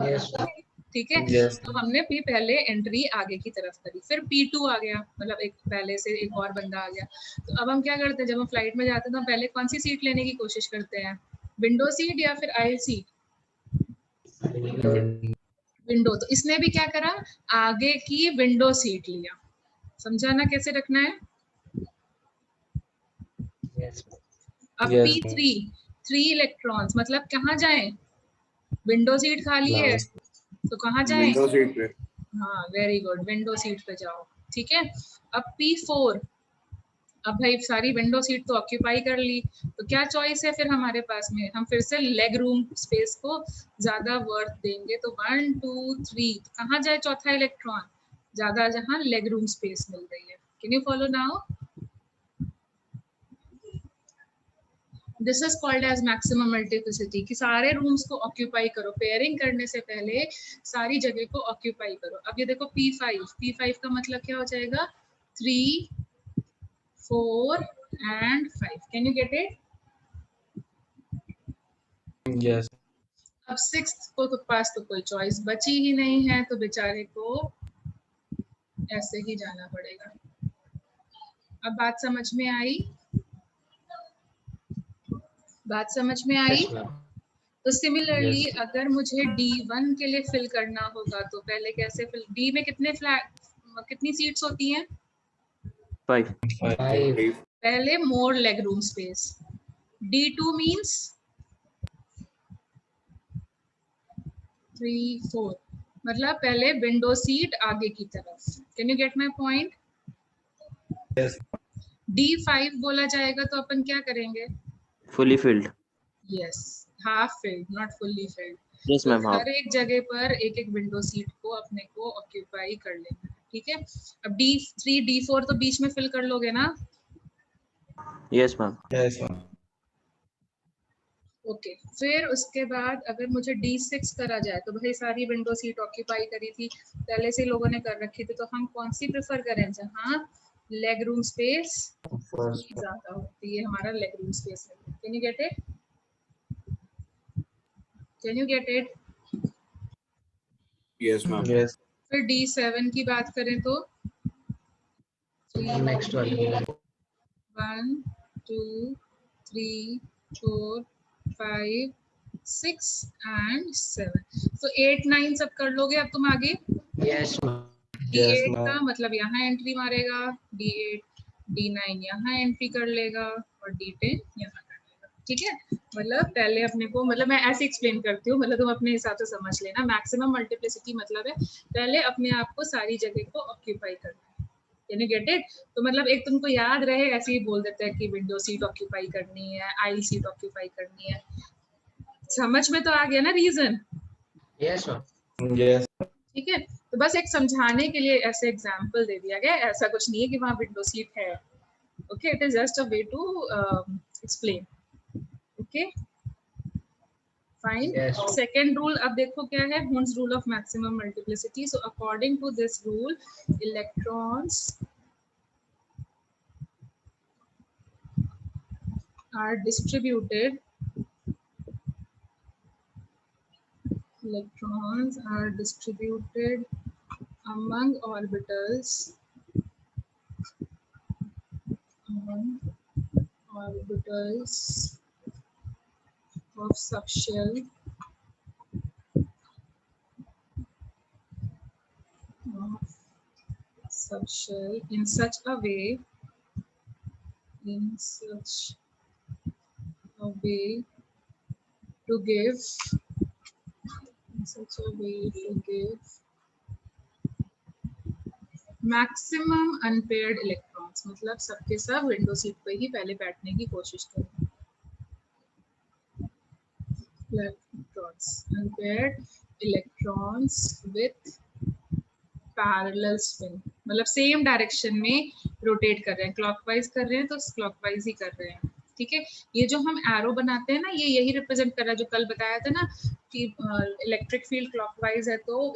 Yes, ma'am. ठीक है। Yes. तो हमने पहले एंट्री आगे की तरफ करी, फिर P2 आ गया, मतलब एक पहले से एक और बंदा आ गया। तो अब हम क्या करते हैं जब हम फ्लाइट में जाते हैं तो हम पहले कौन सी सीट लेने की कोशिश करते हैं? विंडो सीट या फिर आयल सीट? विंडो। तो इसने भी क्या करा, आगे की विंडो सीट लिया। समझा ना कैसे रखना है? Yes, ma'am. अब Yes, P3 3 इलेक्ट्रॉन्स मतलब कहाँ जाएं? विंडो सीट खाली है तो कहाँ जाएं? विंडो सीट पे। हाँ वेरी गुड, विंडो सीट पे जाओ, ठीक है। अब P4, अब भाई सारी विंडो सीट तो ऑक्यूपाई कर ली, तो क्या चॉइस है फिर हमारे पास में? हम फिर से लेग रूम स्पेस को ज्यादा वर्थ देंगे, तो 1 2 3 कहाँ जाए चौथा इलेक्ट्रॉन? ज्यादा जहाँ लेग रूम स्पेस मिल रही है। Can you follow now? This is called as maximum multiplicity कि सारे रूम्स को ऑक्यूपाई करो, पेयरिंग करने से पहले सारी जगह को ऑक्यूपाई करो। अब ये देखो P5 का मतलब क्या हो जाएगा 3, 4 and 5. Can you get it? Yes. अब 6th को तो पास तो कोई चॉइस बची ही नहीं है, तो बेचारे को ऐसे ही जाना पड़ेगा। अब बात समझ में आई? बात समझ में आई? Yes, ma'am. तो सिमिलरली Yes. अगर मुझे D1 के लिए फिल करना होगा तो पहले कैसे फिल, D में कितनी सीट्स होती हैं? 5. 5. पहले more leg room space. D2 means 3, 4, मतलब पहले विंडो सीट आगे की तरफ। Can you get my point? Yes. D5 बोला जाएगा तो अपन क्या करेंगे? Fully filled. Yes, half filled, not fully filled. Yes, तो ma'am. Half. हर एक जगह पर एक एक विंडो सीट को अपने को ऑक्यूपाई कर लेना है, ठीक है। अब D3, D4 तो बीच में फिल कर लोगे ना? Yes, ma'am. Yes, ma'am. Okay, फिर उसके बाद अगर मुझे D6 करा जाए तो भाई सारी विंडो सीट ऑक्यूपाई करी थी, पहले से लोगों ने कर रखी थी, तो हम कौन सी प्रेफर करें जहाँ लेग रूम स्पेस First. ज्यादा होती है, हमारा लेग रूम स्पेस है। Can you get it? Can you get it? Yes, ma'am. Yes. फिर D7 की बात करें तो Next one. 1, 2, 3, 4, 5, 6 and 7. तो 8, 9 सब कर लोगे अब तुम आगे? Yes, ma'am. Yes, D8 ma'am. का मतलब यहाँ एंट्री मारेगा, D8, D9 यहाँ एंट्री कर लेगा और D10 यहाँ कर लेगा, ठीक है। मतलब पहले अपने को, मतलब मैं ऐसे एक्सप्लेन करती हूँ, मतलब तुम अपने हिसाब से समझ लेना। मैक्सिमम मल्टीप्लिसिटी मतलब है पहले अपने आप को सारी जगह को ऑक्यूपाई करना है। Can you get it? तो मतलब एक तुमको याद रहे, ऐसे ही बोल देते हैं कि विंडो सीट ऑक्यूपाई करनी है, आई सीट ऑक्यूपाई करनी है। समझ में तो आ गया ना रीजन? Yes, ma'am. Yes. ठीक है, तो बस एक समझाने के लिए ऐसे एग्जांपल दे दिया गया, ऐसा कुछ नहीं है कि वहाँ विंडो सीट है। Okay, it is just a way to explain. Okay fine. Yes. Second rule अब देखो क्या है, Hund's rule of maximum multiplicity. So according to this rule electrons are distributed among orbitals of subshell in such a way to give maximum unpaired electrons, मतलब सबके सब विंडो सीट पे ही पहले बैठने की कोशिश करें। Unpaired electrons with parallel spin, मतलब सेम डायरेक्शन में रोटेट कर रहे हैं, क्लॉकवाइज कर रहे हैं तो क्लॉकवाइज ही कर रहे हैं, ठीक है। ये जो हम एरो बनाते हैं ना, ये यही रिप्रेजेंट कर रहा है जो कल बताया था ना कि इलेक्ट्रिक फील्ड क्लॉकवाइज है तो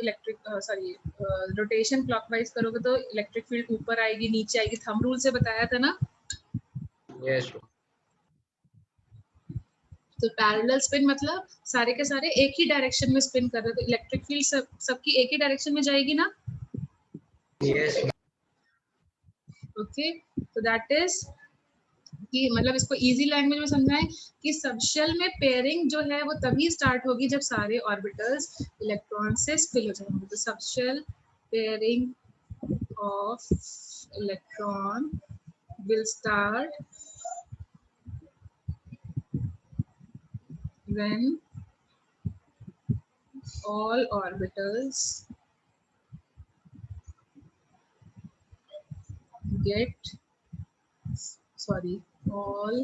रोटेशन क्लॉकवाइज करोगे तो इलेक्ट्रिक फील्ड ऊपर आएगी नीचे आएगी, थंब रूल से बताया था ना। Yes, ma'am. तो पैरेलल स्पिन मतलब सारे के सारे एक ही डायरेक्शन में स्पिन कर रहे हैं, तो इलेक्ट्रिक फील्ड सबकी एक ही डायरेक्शन में जाएगी ना। Yes, ma'am. ओके, तो दैट इज कि मतलब इसको इजी लैंग्वेज में समझाएं कि सबशेल में पेयरिंग जो है वो तभी स्टार्ट होगी जब सारे ऑर्बिटल्स इलेक्ट्रॉन से स्पिल हो जाएंगे। तो subshell pairing of electron will start when all orbitals all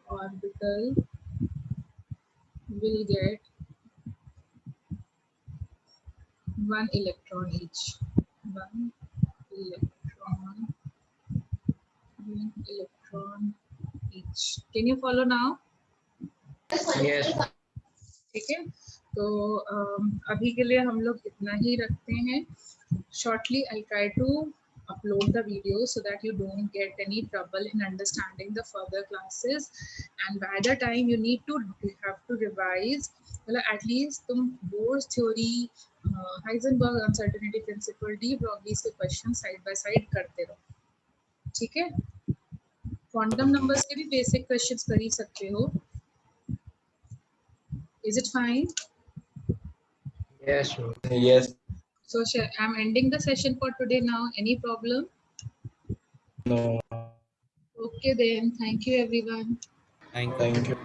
orbital will get one electron each. One electron electron each. Can you follow now? Yes. ठीक है, तो अभी के लिए हम लोग इतना ही रखते हैं. Shortly I'll try to upload the video so that you don't get any trouble in understanding the further classes, and by the time you have to revise, मतलब at least तुम Bohr's theory, Heisenberg uncertainty principle, de Broglie's के question side by side करते रहो. ठीक है, quantum numbers के भी basic questions कर ही सकते हो. Is it fine? Yes. Yes. So I'm ending the session for today now. Any problem? No. Okay then. Thank you everyone. Thank you. Thank you.